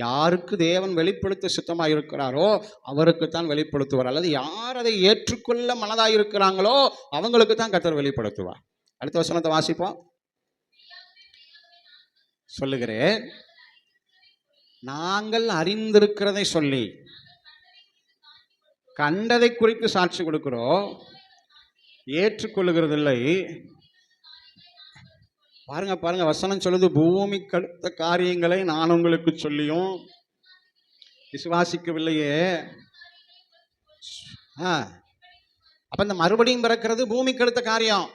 யாருக்கு தேவன் வெளிப்படுத்த சித்தமாக இருக்கிறாரோ அவருக்குத்தான் வெளிப்படுத்துவார், அல்லது யார் அதை ஏற்றுக்கொள்ள மனதாக இருக்கிறாங்களோ அவங்களுக்கு தான் கர்த்தர் வெளிப்படுத்துவார். அடுத்த வசனத்தை வாசிப்போம். சொல்லுகிறேன், நாங்கள் அறிந்திருக்கிறதை சொல்லி கண்டதை குறித்து சாட்சி கொடுக்கிறோம், ஏற்றுக்கொள்ளுகிறதில்லை. பாருங்க பாருங்க, வசனம் சொல்லுது, பூமிக்கு அடுத்த காரியங்களை நான் உங்களுக்கு சொல்லியும் விசுவாசிக்கவில்லையே. அப்ப இந்த மறுபடியும் பிறக்கிறது பூமிக்கு அடுத்த காரியம்,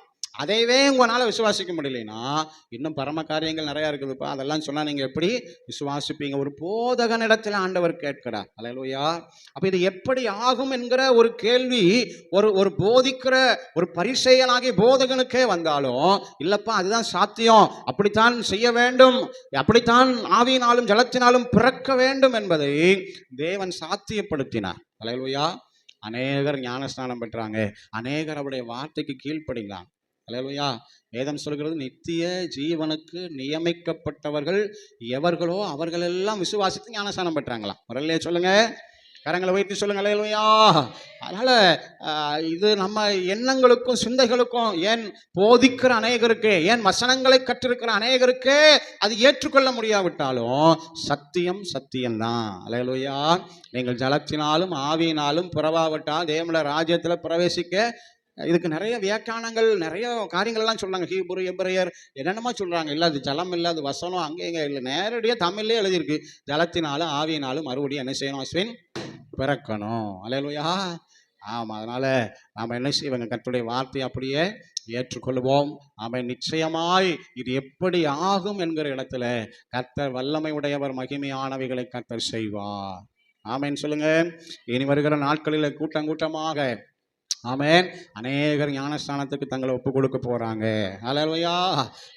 அதைவே உங்களால் விசுவாசிக்க முடியலைன்னா இன்னும் பரம காரியங்கள் நிறையா இருக்குதுப்பா, அதெல்லாம் சொன்னால் நீங்கள் எப்படி விசுவாசிப்பீங்க? ஒரு போதகனிடத்தில் ஆண்டவர் கேட்கிறார். அல்லேலூயா. அப்போ இது எப்படி ஆகும் என்கிற ஒரு கேள்வி ஒரு போதிக்கிற ஒரு பரிசேயனாகிய போதகனுக்கே வந்தாலும், இல்லப்பா அதுதான் சாத்தியம், அப்படித்தான் செய்ய வேண்டும், அப்படித்தான் ஆவியினாலும் ஜலத்தினாலும் பிறக்க வேண்டும் என்பதை தேவன் சாத்தியப்படுத்தினார். அல்லேலூயா. அநேகர் ஞானஸ்நானம் பெற்றாங்க, அநேகர் அவருடைய வார்த்தைக்கு கீழ்ப்படிந்தாங்க. அல்லேலூயா. வேதம் சொல்கிறது, நித்திய ஜீவனுக்கு நியமிக்கப்பட்டவர்கள் எவர்களோ அவர்களெல்லாம் விசுவாசித்து ஞானஸ்நானம் பெற்றாங்களாம். வரலையே சொல்லுங்க. கரங்களை வைத்து சொல்லுங்க அல்லேலூயா. அதனால இது நம்ம எண்ணங்களுக்கும் சிந்தைகளுக்கும், ஏன் போதிக்கிற அநேகருக்கு, ஏன் வசனங்களை கற்றிருக்கிற அநேகருக்கு அது ஏற்றுக்கொள்ள முடியாவிட்டாலும் சத்தியம் சத்தியம்தான். அல்லேலூயா. நீங்கள் ஜலத்தினாலும் ஆவியினாலும் புறவாவிட்டால் தேவனுடைய ராஜ்யத்தில் பிரவேசிக்க, இதுக்கு நிறைய வியாக்கியானங்கள், நிறைய காரியங்கள் எல்லாம் சொல்றாங்க. ஹீப்ரு, எபிரேயர் என்னென்னமா சொல்றாங்க. இல்லை அது ஜலம் இல்லை, அது வசனம் அங்கே இங்கே இல்லை, நேரடியாக தமிழ்லேயே எழுதியிருக்கு. ஜலத்தினாலும் ஆவியினாலும் மறுபடியும் என்ன செய்யணும் அஸ்வின்? பிறக்கணும். அல்லேலூயா. ஆமாம். அதனால நாம் என்ன செய்வோங்க? கர்த்தருடைய வார்த்தையை அப்படியே ஏற்றுக்கொள்வோம். அவன் நிச்சயமாய் இது எப்படி ஆகும் என்கிற இடத்துல கர்த்தர் வல்லமை உடையவர், மகிமையானவைகளை கர்த்தர் செய்வார். ஆமென் சொல்லுங்க. இனி வருகிற நாட்களில் கூட்டம் கூட்டமாக ஆமென் அநேகர் ஞானஸ்தானத்துக்கு தங்களை ஒப்பு கொடுக்க போறாங்க. அல்லேலூயா.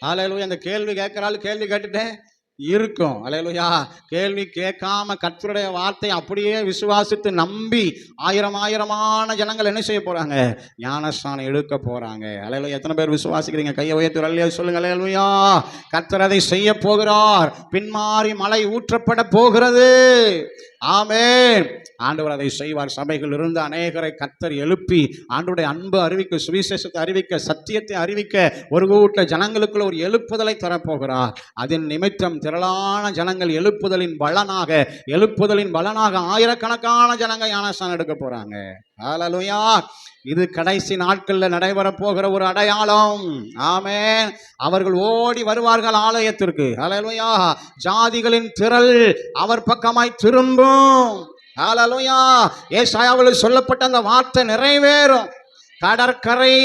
அல்லேலூயா. அந்த கேள்வி கேட்கிறாள், கேள்வி கேட்டுட்டேன் இருக்கும். அல்லேலூயா. கேள்வி கேட்காம கர்த்தருடைய வார்த்தை அப்படியே விசுவாசித்து நம்பி ஆயிரமான ஜனங்கள் என்ன செய்ய போறாங்க? ஞானஸ்தானம் எடுக்க போறாங்க. அல்லேலூயா. எத்தனை பேர் விசுவாசிக்கிறீங்க? கையை உயர்த்தி அல்லேலூயா சொல்லுங்க. அல்லேலூயா. கர்த்தர் அதை செய்ய போகிறார். பின்மாறி மலை ஊற்றப்பட போகிறது. ஆமென். ஆண்டவர் அதை செய்வார். சபைகள் இருந்து அநேகரை கர்த்தர் எழுப்பி ஆண்டவருடைய அன்பு அறிவிக்க, சுவிசேஷத்தை அறிவிக்க, சத்தியத்தை அறிவிக்க ஒரு கூட்ட ஜனங்களுக்குள்ள ஒரு எழுப்புதலை தரப்போகிறார். அதன் நிமித்தம் திரளான ஜனங்கள் எழுப்புதலின் பலனாக ஆயிரக்கணக்கான ஜனங்கள் ஞானஸ்தானம் எடுக்க போறாங்க. ஹல்லேலூயா. இது கடைசி நாட்களில் நடைபெற போகிற ஒரு அடையாளம். ஆமென். அவர்கள் ஓடி வருவார்கள் ஆலயத்திற்கு. ஹல்லேலூயா. ஜாதிகளின் திரள் அவர் பக்கமாய் திரும்பும். ஹல்லேலூயா. ஏசாயாவில் சொல்லப்பட்ட அந்த வார்த்தை நிறைவேறும். கடற்கரை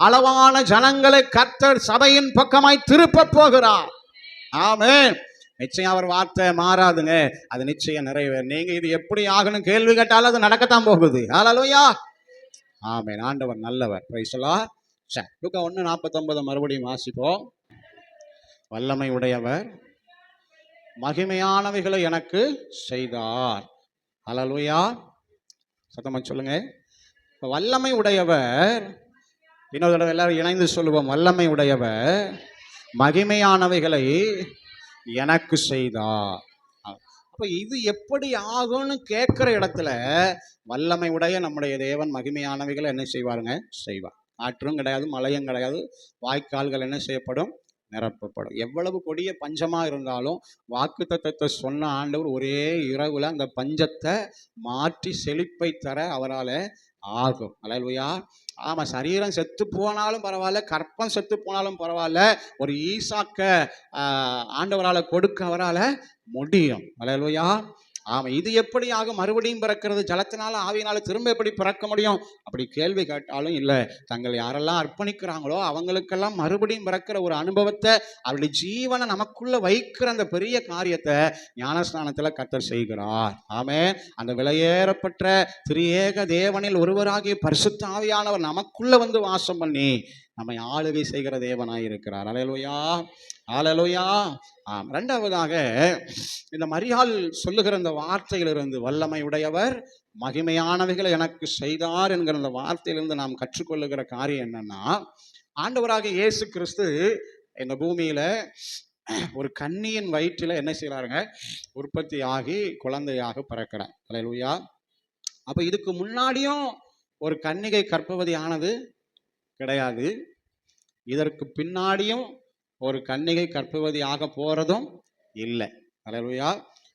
அளவான ஜனங்களை கர்த்தர் சபையின் பக்கமாய் திருப்ப போகிறார். ஆமென். நிச்சயம் அவர் வார்த்தை மாறாதுங்க. அது நிச்சயம் நிறைவேறும். நீங்க இது எப்படி ஆகணும் கேள்வி கேட்டாலும் அது நடக்கத்தான் போகுது. ஹல்லேலூயா. ஆமென். ஆண்டவர் நல்லவர். Praise the Lord. சரி, லூக்கா 1:49 மறுபடியும் வாசிப்போம். வல்லமை உடையவர் மகிமையானவைகளை எனக்கு செய்தார். ஹல்லேலூயா. சத்தமா சொல்லுங்க. வல்லமை உடையவர், இன்னொரு தடவை எல்லாரும் இணைந்து சொல்லுவோம். வல்லமை உடையவர் மகிமையானவைகளை எனக்கு செய்தார். அப்ப இது எப்படி ஆகும்னு கேட்கிற இடத்துல வல்லமை உடைய நம்முடைய தேவன் மகிமையானவைகளை என்ன செய்வாருங்க? செய்வார். ஆற்றும் கிடையாது, மழையும் கிடையாது, வாய்க்கால்கள் என்ன செய்யப்படும்? நிரப்பப்படும். எவ்வளவு கொடிய பஞ்சமா இருந்தாலும் வாக்குத்தத்தத்தை சொன்ன ஆண்டவர் ஒரே இரவுல அந்த பஞ்சத்தை மாற்றி செழிப்பை தர அவரால் ஆகும். அல்லேலூயா. ஆமா, சரீரம் செத்து போனாலும் பரவாயில்ல, கற்பம் செத்து போனாலும் பரவாயில்ல, ஒரு ஈசாக்க ஆண்டவரால் கொடுக்க அவரால் முடியும். அல்லேலூயா. ஆமா, இது எப்படி ஆகும்? மறுபடியும் பிறக்கிறது ஜலத்தினால ஆவியினால திரும்ப எப்படி பிறக்க முடியும்? அப்படி கேள்வி கேட்டாலும் இல்லை, தங்கள் யாரெல்லாம் அர்ப்பணிக்கிறாங்களோ அவங்களுக்கெல்லாம் மறுபடியும் பிறக்கிற ஒரு அனுபவத்தை, அவருடைய ஜீவனை நமக்குள்ள வைக்கிற அந்த பெரிய காரியத்தை ஞானஸ்நானத்துல கர்த்தர் செய்கிறார். ஆமென். அந்த விலையேறப்பட்ட திரியேக தேவனில் ஒருவராகிய பரிசுத்த ஆவியானவர் நமக்குள்ள வந்து வாசம் பண்ணி நம்மை ஆளுகை செய்கிற தேவனாய் இருக்கிறார். அல்லேலூயா. அல்லேலூயா. ஆம். இரண்டாவதாக இந்த மரியாள் சொல்லுகிற இந்த வார்த்தையிலிருந்து வல்லமை உடையவர் மகிமையானவைகளை எனக்கு செய்தார் என்கிற அந்த வார்த்தையிலிருந்து நாம் கற்றுக்கொள்ளுகிற காரியம் என்னன்னா, ஆண்டவராக இயேசு கிறிஸ்து இந்த பூமியில ஒரு கன்னியின் வயிற்றில் என்ன செய்யறாருங்க? உற்பத்தி ஆகி குழந்தையாக பிறக்கிறார். அல்லேலூயா. அப்ப இதுக்கு முன்னாடியும் ஒரு கன்னிகை கர்ப்பவதி ஆனது கிடையாது. இதற்கு பின்னாடியும் ஒரு கன்னிகை கர்ப்பவதி ஆக போறதும் இல்லை. அல்லேலூயா.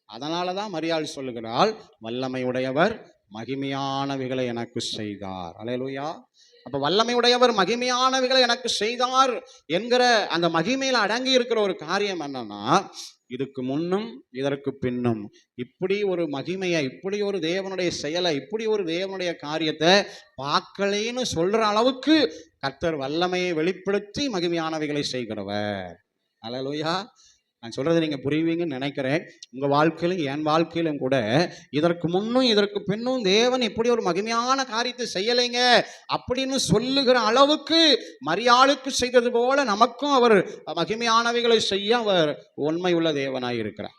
அதனால தான் மரியாள் சொல்லுகிறாள், வல்லமை உடையவர் மகிமையானவைகளை எனக்கு செய்தார். அல்லேலூயா. அப்ப வல்லமை உடையவர் மகிமையானவைகளை எனக்கு செய்தார் என்கிற அந்த மகிமையில அடங்கி இருக்கிற ஒரு காரியம் என்னன்னா, இதுக்கு முன்னும் இதற்கு பின்னும் இப்படி ஒரு மகிமையை, இப்படி ஒரு தேவனுடைய செயலை, இப்படி ஒரு தேவனுடைய காரியத்தை பார்க்கலேன்னு சொல்ற அளவுக்கு கர்த்தர் வல்லமையை வெளிப்படுத்தி மகிமையானவைகளை செய்கிறவர். அல்லேலூயா. நான் சொல்றது நீங்க புரியுவீங்கன்னு நினைக்கிறேன். உங்க வாழ்க்கையிலும் என் வாழ்க்கையிலும் கூட இதற்கு முன்னும் இதற்கு பின்னும் தேவன் இப்படி ஒரு மகிமையான காரியத்தை செய்யலைங்க அப்படின்னு சொல்லுகிற அளவுக்கு மரியாளுக்கு செய்தது போல நமக்கும் அவர் மகிமையானவைகளை செய்ய அவர் உண்மை உள்ள தேவனாய் இருக்கிறார்.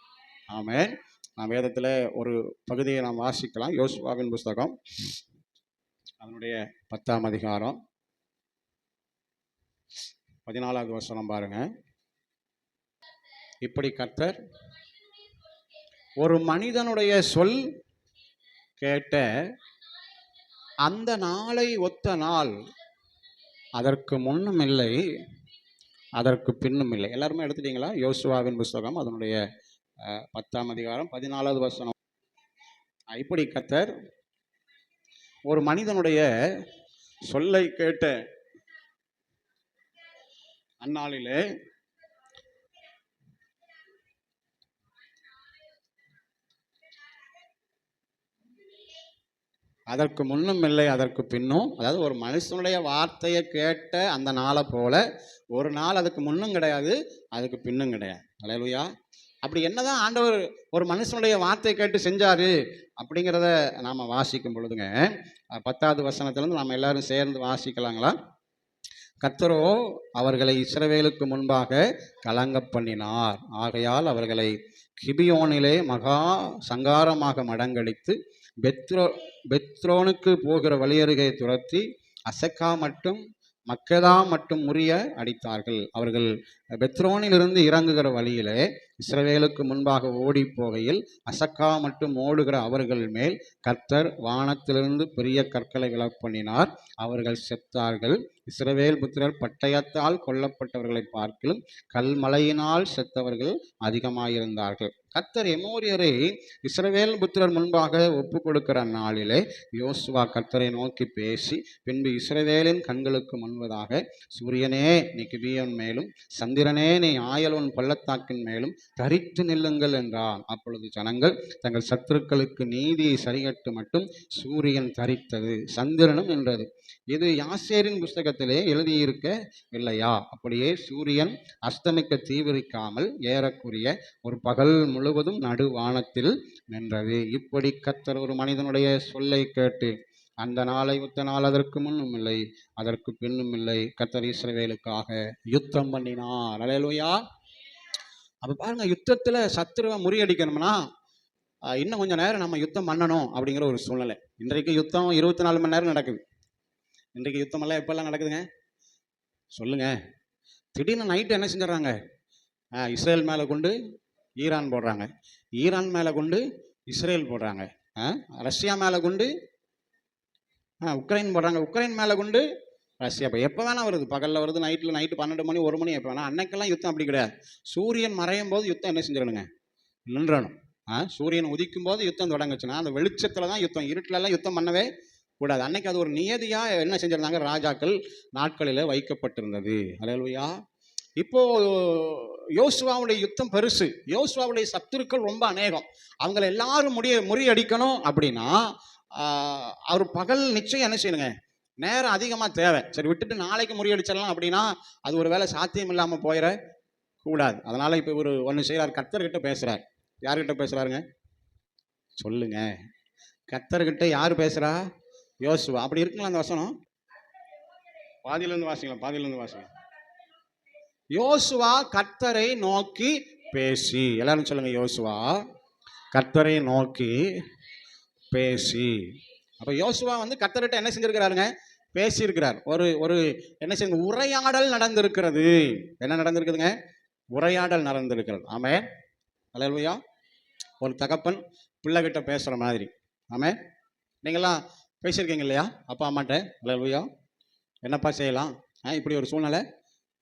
ஆமென். நாம் வேதத்துல ஒரு பகுதியை நாம் வாசிக்கலாம். யோசுவாவின் புஸ்தகம் அதனுடைய 10ஆம் அதிகாரம் 14வது வசனம் பாருங்க. இப்படி கர்த்தர் ஒரு மனிதனுடைய சொல் கேட்ட அந்த நாளை ஒத்த நாள் அதற்கு முன்னும் இல்லை, அதற்கு பின்னும் இல்லை. எல்லாருமே எடுத்துட்டீங்களா? யோசுவாவின் புஸ்தகம் அதனுடைய 10ஆம் அதிகாரம் 14வது வசனம். இப்படி கர்த்தர் ஒரு மனிதனுடைய சொல்லை கேட்ட அந்நாளிலே அதற்கு முன்னும் இல்லை, அதற்கு பின்னும், அதாவது ஒரு மனுஷனுடைய வார்த்தையை கேட்ட அந்த நாளை போல ஒரு நாள் அதுக்கு முன்னும் கிடையாது, அதுக்கு பின்னும் கிடையாது. அல்லேலூயா. அப்படி என்னதான் ஆண்டவர் ஒரு மனுஷனுடைய வார்த்தையை கேட்டு செஞ்சாரு அப்படிங்கிறத நாம் வாசிக்கும் பொழுதுங்க, 10வது வசனத்திலிருந்து நாம் எல்லாரும் சேர்ந்து வாசிக்கலாங்களா? கர்த்தரோ அவர்களை இஸ்ரவேலுக்கு முன்பாக கலங்க பண்ணினார். ஆகையால் அவர்களை கிபியோனிலே மகா சங்காரமாக மடங்கடித்து பெத்ரோனுக்கு போகிற வழியருகே துரத்தி அசக்கா மட்டும் மக்கதா மட்டும் முறிய அடித்தார்கள். அவர்கள் பெத்ரோனிலிருந்து இறங்குகிற வழியிலே இஸ்ரவேலுக்கு முன்பாக ஓடி போகையில் அசக்கா மட்டும் ஓடுகிற அவர்கள் மேல் கர்த்தர் வானத்திலிருந்து பெரிய கற்களை விழப்பண்ணினார். அவர்கள் செத்தார்கள். இஸ்ரவேல் புத்திரர் பட்டயத்தால் கொல்லப்பட்டவர்களை பார்க்கிலும் கல்மழையினால் செத்தவர்கள் அதிகமாயிருந்தார்கள். கர்த்தர் எமோரியரை இஸ்ரவேல் புத்திரர் முன்பாக ஒப்பு கொடுக்கிற நாளிலே யோசுவா கர்த்தரை நோக்கி பேசி, பின்பு இஸ்ரவேலின் கண்களுக்கு முன்பதாக, சூரியனே நீ கிபியோன் மேலும், சந்திரனே நீ ஆயலோன் பள்ளத்தாக்கின் மேலும் தரித்து நில்லுங்கள் என்றான். அப்பொழுது ஜனங்கள் தங்கள் சத்துருக்களுக்கு நீதியை சரிகட்டு மட்டும் சூரியன் தரித்தது, சந்திரனும் என்றது. இது யாசேரின் புஸ்தகத்திலே எழுதியிருக்க இல்லையா? அப்படியே சூரியன் அஸ்தமிக்க தீவிரிக்காமல் ஏறக்குரிய ஒரு பகல் முழுவதும் நடுவானத்தில் நின்றது. இப்படி கர்த்தர் ஒரு மனிதனுடைய சொல்லை கேட்டு அந்த நாளை ஒத்த நாள் அதற்கு முன்னும் இல்லை, அதற்கு பின்னும் இல்லை. கர்த்தர் இஸ்ரவேலுக்காக யுத்தம் பண்ணினார். அல்லேலூயா. அப்ப பாருங்க, யுத்தத்துல சத்துருவை முறியடிக்கணும்னா இன்னும் கொஞ்சம் நேரம் நம்ம யுத்தம் பண்ணணும் அப்படிங்கிற ஒரு சூழ்நிலை. இன்றைக்கு யுத்தம் 24 மணி நேரம் நடக்குது. இன்றைக்கு யுத்தமெல்லாம் எப்பெல்லாம் நடக்குதுங்க சொல்லுங்க? திடீர்னு நைட்டு என்ன செஞ்சிடறாங்க? இஸ்ரேல் மேலே கொண்டு ஈரான் போடுறாங்க, ஈரான் மேலே கொண்டு இஸ்ரேல் போடுறாங்க, ரஷ்யா மேலே கொண்டு உக்ரைன் போடுறாங்க, உக்ரைன் மேலே கொண்டு ரஷ்யா. இப்போ எப்போ வேணால் வருது, பகலில் வருது, நைட்டில் நைட்டு 12 மணி 1 மணி எப்போ வேணால். அன்னைக்கெல்லாம் யுத்தம் அப்படி கிடையாது. சூரியன் மறையும் போது யுத்தம் என்ன செஞ்சிடணுங்க? நின்றணும். சூரியன் உதிக்கும் போது யுத்தம் தொடங்குச்சுன்னா அந்த வெளிச்சத்தில் தான் யுத்தம், இருட்டிலெல்லாம் யுத்தம் பண்ணவே கூடாது. அன்னைக்கு அது ஒரு நியதியாக என்ன செஞ்சிருந்தாங்க? ராஜாக்கள் நாட்களில் வைக்கப்பட்டிருந்தது. அல்லேலூயா. இப்போ யோசுவாவுடைய யுத்தம் பெருசு. யோசுவாவுடைய சத்துருக்கள் ரொம்ப அநேகம். அவங்களை எல்லாரும் முறியடிக்கணும் அப்படின்னா அவர் பகல் நிச்சயம் என்ன செய்யணுங்க? நேரம் அதிகமாக தேவை. சரி, விட்டுட்டு நாளைக்கு முறியடிச்சிடலாம் அப்படின்னா அது ஒரு வேளை சாத்தியம் இல்லாமல் போயிட கூடாது. அதனால இப்போ இவர் ஒன்று செய்கிறார், கர்த்தர்கிட்ட பேசுகிறார். யார்கிட்ட பேசுகிறாருங்க சொல்லுங்க? கர்த்தர்கிட்ட யார் பேசுகிறா? யோசுவா. அப்படி இருக்குங்களா அந்த வசனம்? பாதியிலிருந்து வாசிக்கலாம், பாதியிலிருந்து வாசிக்கலாம். யோசுவா கர்த்தரை நோக்கி பேசி, எல்லாரும் சொல்லுங்க, யோசுவா கர்த்தரை நோக்கி பேசி. அப்ப யோசுவா கர்த்தர்கிட்ட என்ன செஞ்சிருக்கிறாருங்க? பேசியிருக்கிறார். ஒரு என்ன செய்ய உரையாடல் நடந்திருக்கிறது. என்ன நடந்திருக்குதுங்க? உரையாடல் நடந்திருக்கிறது. ஆமென். அல்லேலூயா. ஒரு தகப்பன் பிள்ளைகிட்ட பேசுற மாதிரி. ஆமென். நீங்களாம் பேசியிருக்கீங்க இல்லையா அப்பா அம்மாட்ட? அல்லேலூயா. என்னப்பா செய்யலாம், இப்படி ஒரு சூழ்நிலை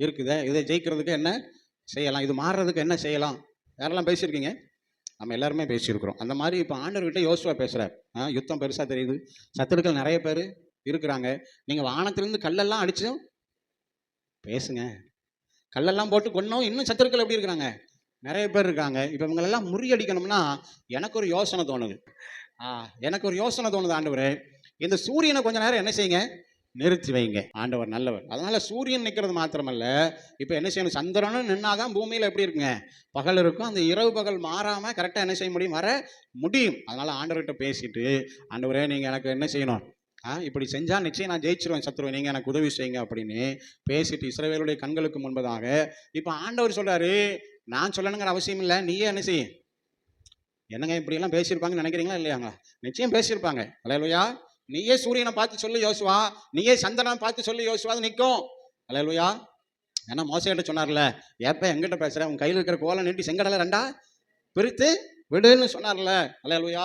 இருக்குது, இதை ஜெயிக்கிறதுக்கு என்ன செய்யலாம், இது மாறுறதுக்கு என்ன செய்யலாம்? யாரெல்லாம் பேசியிருக்கீங்க? நம்ம எல்லாருமே பேசியிருக்கிறோம். அந்த மாதிரி இப்போ ஆண்டவர்கிட்ட யோசுவா பேசுகிறார். யுத்தம் பெருசாக தெரியுது, சத்துருக்கள் நிறைய பேர் இருக்கிறாங்க. நீங்கள் வானத்திலிருந்து கல்லெல்லாம் அடிச்சும் பேசுங்க, கல்லெல்லாம் போட்டு கொன்னோம், இன்னும் சத்துருக்கள் எப்படி இருக்கிறாங்க? நிறைய பேர் இருக்காங்க. இப்போ இவங்களெல்லாம் முறியடிக்கணும்னா எனக்கு ஒரு யோசனை தோணுது. ஆண்டவரே, இந்த சூரியனை கொஞ்ச நேரம் என்ன செய்யுங்க? நிறுத்தி வைங்க. ஆண்டவர் நல்லவர். அதனால சூரியன் நிற்கிறது மாத்திரமல்ல, இப்போ என்ன செய்யணும்? சந்திரனும் நின்னாதான் பூமியில் எப்படி இருக்குங்க? பகல் இருக்கும். அந்த இரவு பகல் மாறாமல் கரெக்டாக என்ன செய்ய முடியும்? வர முடியும். அதனால ஆண்டவர்கிட்ட பேசிட்டு, ஆண்டவரே நீங்கள் எனக்கு என்ன செய்யணும்? இப்படி செஞ்சால் நிச்சயம் நான் ஜெயிச்சிருவேன் சத்துருவை, நீங்கள் எனக்கு உதவி செய்யுங்க அப்படின்னு பேசிட்டு இஸ்ரவேலுடைய கண்களுக்கு முன்பதாக இப்போ ஆண்டவர் சொல்கிறாரு, நான் சொல்லணுங்கிற அவசியம் இல்லை, நீயே என்ன செய்ய. என்னங்க இப்படியெல்லாம் பேசியிருப்பாங்கன்னு நினைக்கிறீங்களா இல்லையாங்க? நிச்சயம் பேசியிருப்பாங்க. அல்லேலூயா. நீயே சூரியனை பார்த்து சொல்லு யோசுவா, நீயே சந்திரனை பார்த்து சொல்லு யோசுவா, அது நிற்கும். அல்லேலூயா. ஏன்னா மோசைகிட்ட சொன்னார்ல, ஏப்ப எங்கிட்ட பேசுகிற, உன் கையில் இருக்கிற கோலை நீட்டி செங்கடலை 2 பிரித்து விடுன்னு சொன்னார்ல. அல்லேலூயா.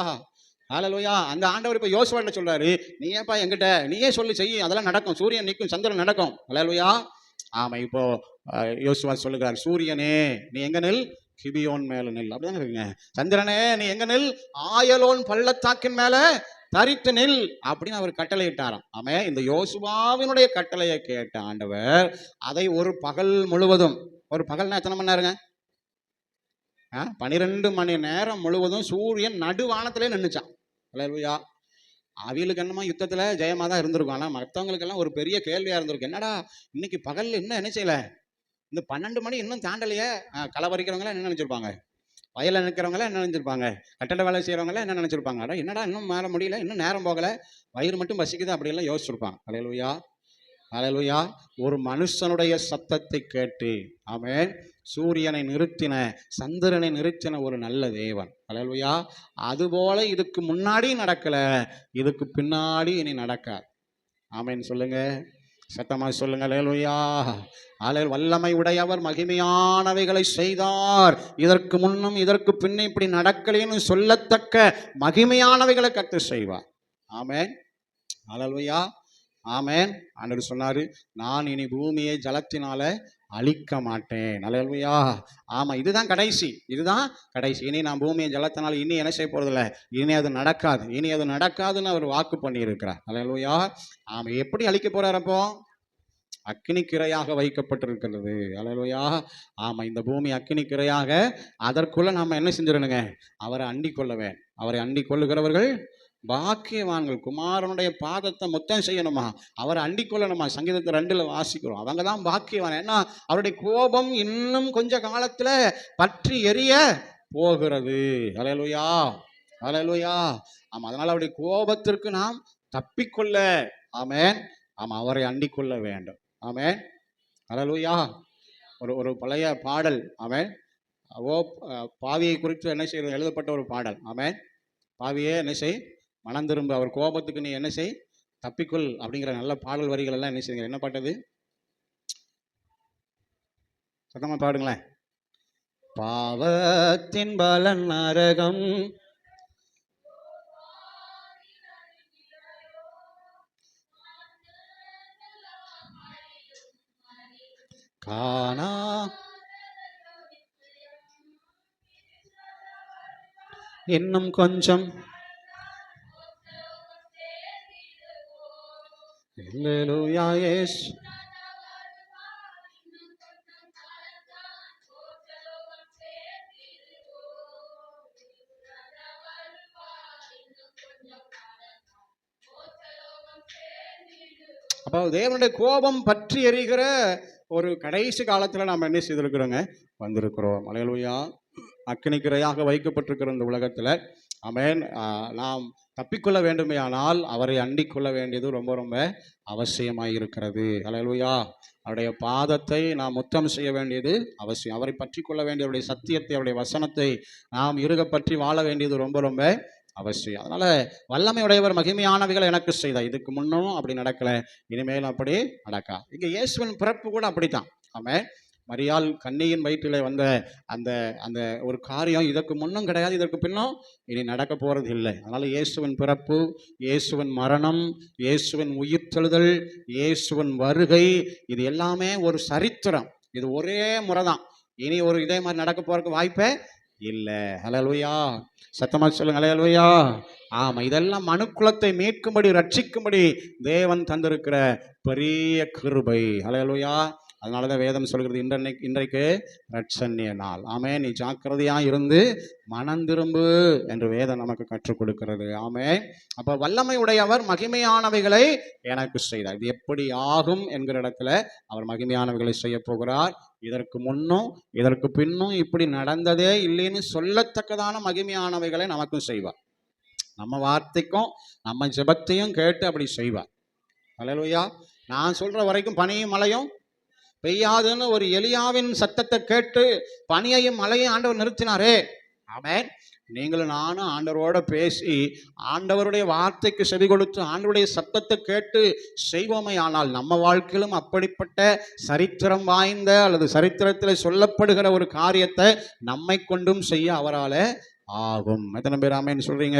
ஹல்லேலூயா. அந்த ஆண்டவர் இப்ப யோசுவா என்ன சொல்றாரு, நீ ஏன்பா என்கிட்ட நீயே சொல்லி செய், அதெல்லாம் நடக்கும், சூரியன் நிற்கும், சந்திரன் நடக்கும். ஹல்லேலூயா. ஆமா, இப்போ யோசுவா சொல்லுகிறார், சூரியனே நீ எங்க நில், கிபியோன் மேல நில். அப்படிதாங்க இருக்குங்க. சந்திரனே நீ எங்க நில், ஆயலோன் பள்ளத்தாக்கின் மேல தரித்து நில் அப்படின்னு அவர் கட்டளை இட்டாராம். ஆமே, இந்த யோசுவாவினுடைய கட்டளையை கேட்ட ஆண்டவர் அதை ஒரு பகல் முழுவதும், ஒரு பகல்னா எத்தனை மணி நேரங்க, 12 மணி நேரம் முழுவதும் சூரியன் நடுவானத்திலே நின்றுச்சான். ஹல்லேலூயா. அவிகளுக்கு என்னமா யுத்தத்துல ஜெயமா தான் இருந்திருக்கும். ஆனா மற்றவங்களுக்கெல்லாம் ஒரு பெரிய கேள்வியா இருந்திருக்கும், என்னடா இன்னைக்கு பகல்ல இன்னும் என்ன செய்யல, இந்த 12 மணி இன்னும் தாண்டலையே. களை பறிக்கிறவங்களாம் என்ன நினைச்சிருப்பாங்க, வயலில் நிற்கிறவங்களாம் என்ன நினைச்சிருப்பாங்க, கட்டட வேலை செய்கிறவங்களாம் என்ன நினைச்சிருப்பாங்க, அடா என்னடா இன்னும் மேலே முடியல, இன்னும் நேரம் போகலை, வயிறு மட்டும் பசிக்குது அப்படியெல்லாம் யோசிச்சிருப்பாங்க. ஹல்லேலூயா. ஹல்லேலூயா. ஒரு மனுஷனுடைய சத்தத்தை கேட்டு, ஆமென், சூரியனை நிறுத்தின, சந்திரனை நிறுத்தின ஒரு நல்ல தேவன். ஹல்லேலூயா. அதுபோல இதுக்கு முன்னாடி நடக்கல, இதுக்கு பின்னாடி இனி நடக்காது. ஆமென் சொல்லுங்க, சத்தமா சொல்லுங்க. ஹல்லேலூயா. வல்லமை உடையவர் மகிமையானவைகளை செய்தார், இதற்கு முன்னும் இதற்கு பின்னும் இப்படி நடக்கலைன்னு சொல்லத்தக்க மகிமையானவைகளை கர்த்தர் செய்வார். ஆமென். ஹல்லேலூயா. ஆமென். ஆண்டவர் சொன்னாரு, நான் இனி பூமியை ஜலத்தினால அழிக்க மாட்டேன். ஹல்லேலூயா. ஆமா, இதுதான் கடைசி, இதுதான் கடைசி. இனி நான் பூமியை ஜலத்தினால இனி என்ன செய்ய போறதில்ல, இனி அது நடக்காது, இனி அது நடக்காதுன்னு அவர் வாக்கு பண்ணி இருக்கிறார். ஹல்லேலூயா. ஆமா, எப்படி அழிக்க போறார் அப்போ, அக்கினிக்கிரையாக வைக்கப்பட்டிருக்கிறது. ஹல்லேலூயா. ஆமா, இந்த பூமி அக்கினிக்கிரையாக, அதற்குள்ள நாம என்ன செஞ்சிடணுங்க, அவரை அண்டிக் கொள்ளவேன். அவரை அண்டிக் கொள்ளுகிறவர்கள் பாக்கியவான்கள். குமாரனுடைய பாதத்தை முத்தம் செய்யணுமா, அவரை அண்டிக் கொள்ளணுமா. சங்கீதத்தை 2 வாசிக்கிறோம், அவங்க தான் பாக்கியவான். ஏன்னா அவருடைய கோபம் இன்னும் கொஞ்ச காலத்துல பற்றி எரிய போகிறது. ஹல்லேலூயா. ஹல்லேலூயா. ஆமா, அதனால அவருடைய கோபத்திற்கு நாம் தப்பிக்கொள்ள, ஆமென், ஆமா, அவரை அண்டிக் கொள்ள வேண்டும். ஆமென். ஹல்லேலூயா. ஒரு பழைய பாடல், ஆமென், ஓ பாவியை குறித்து என்ன செய்ய எழுதப்பட்ட ஒரு பாடல். ஆமென். பாவியே என்ன செய், மனம் திரும்ப, அவர் கோபத்துக்கு நீ என்ன செய், தப்பிக்கொள் அப்படிங்கிற நல்ல பாடல் வரிகள் எல்லாம் என்ன செய்யுங்க. என்ன பாட்டது, சத்தமா பாடுங்களேன். பாவத்தின் பலன் நரகம், காணா இன்னும் கொஞ்சம், ஹல்லேலூயா. இயேசு அப்போ தேவனுடைய கோபம் பற்றி எரிகிற ஒரு கடைசி காலத்துல நாம் என்ன செய்திருக்கிறோங்க, வந்திருக்கிறோம். ஹல்லேலூயா. அக்கினிக்கிரையாக வைக்கப்பட்டிருக்கிற இந்த உலகத்துல, ஆமென், நாம் தப்பிக்கொள்ள வேண்டுமே ஆனால் அவரை அண்டிக் கொள்ள வேண்டியது ரொம்ப ரொம்ப அவசியமாய் இருக்கிறது. ஹல்லேலூயா. அவருடைய பாதத்தை நாம் முத்தம் செய்ய வேண்டியது அவசியம். அவரை பற்றி கொள்ள வேண்டிய அவருடைய சத்தியத்தை, அவருடைய வசனத்தை நாம் இறுக பற்றி வாழ வேண்டியது ரொம்ப ரொம்ப அவசியம். அதனால வல்லமை உடையவர் மகிமையானவைகளை எனக்கு செய்தார், இதுக்கு முன்னும் அப்படி நடக்கல, இனிமேலும் அப்படி நடக்கா. இங்க இயேசுவின் பிறப்பு கூட அப்படித்தான். ஆமென். மரியாள் கன்னியின் வயிற்றிலே வந்த அந்த அந்த ஒரு காரியம் இதற்கு முன்னும் கிடையாது, இதற்கு பின்னும் இனி நடக்க போறது இல்லை. அதனால இயேசுவின் பிறப்பு, இயேசுவின் மரணம், இயேசுவின் உயிர்த்தெழுதல், இயேசுவின் வருகை, இது எல்லாமே ஒரு சரித்திரம். இது ஒரே முறை தான், இனி ஒரு இதே மாதிரி நடக்க போறதுக்கு வாய்ப்பே இல்லை. ஹல்லேலூயா. சத்தமா சொல்லுங்க, ஹல்லேலூயா. ஆமா, இதெல்லாம் மனுக்குலத்தை மீட்கும்படி, ரட்சிக்கும்படி தேவன் தந்திருக்கிற பெரிய கிருபை. ஹல்லேலூயா. அதனாலதான் வேதம் சொல்கிறது, இன்றைக்கு ரட்சண்ய நாள். ஆமென். நீ ஜாக்கிரதையா இருந்து மனம் திரும்பு என்று வேதம் நமக்கு கற்றுக் கொடுக்கிறது. ஆமென். அப்ப வல்லமை உடையவர் மகிமையானவைகளை எனக்கு செய்தார். இது எப்படி ஆகும் என்கிற இடத்துல அவர் மகிமையானவைகளை செய்ய போகிறார். இதற்கு முன்னும் இதற்கு பின்னும் இப்படி நடந்ததே இல்லைன்னு சொல்லத்தக்கதான மகிமையானவைகளை நமக்கும் செய்வார். நம்ம வார்த்தைக்கும் நம்ம ஜெபத்தையும் கேட்டு அப்படி செய்வார். ஹல்லேலூயா. நான் சொல்ற வரைக்கும் பனியும் மழையும் பெய்யாதுன்னு ஒரு எலியாவின் சத்தத்தை கேட்டு பனியையும் மழையும் ஆண்டவர் நிறுத்தினாரே. ஆமென். நீங்களும் நானும் ஆண்டவரோட பேசி ஆண்டவருடைய வார்த்தைக்கு செவி கொடுத்து ஆண்டவருடைய சத்தத்தை கேட்டு செய்வோமே ஆனால் நம்ம வாழ்க்கையிலும் அப்படிப்பட்ட சரித்திரம் வாய்ந்த அல்லது சரித்திரத்தில் சொல்லப்படுகிற ஒரு காரியத்தை நம்மை கொண்டும் செய்ய அவரால் ஆகும். எத்தனை பேர் ஆமென் சொல்றீங்க?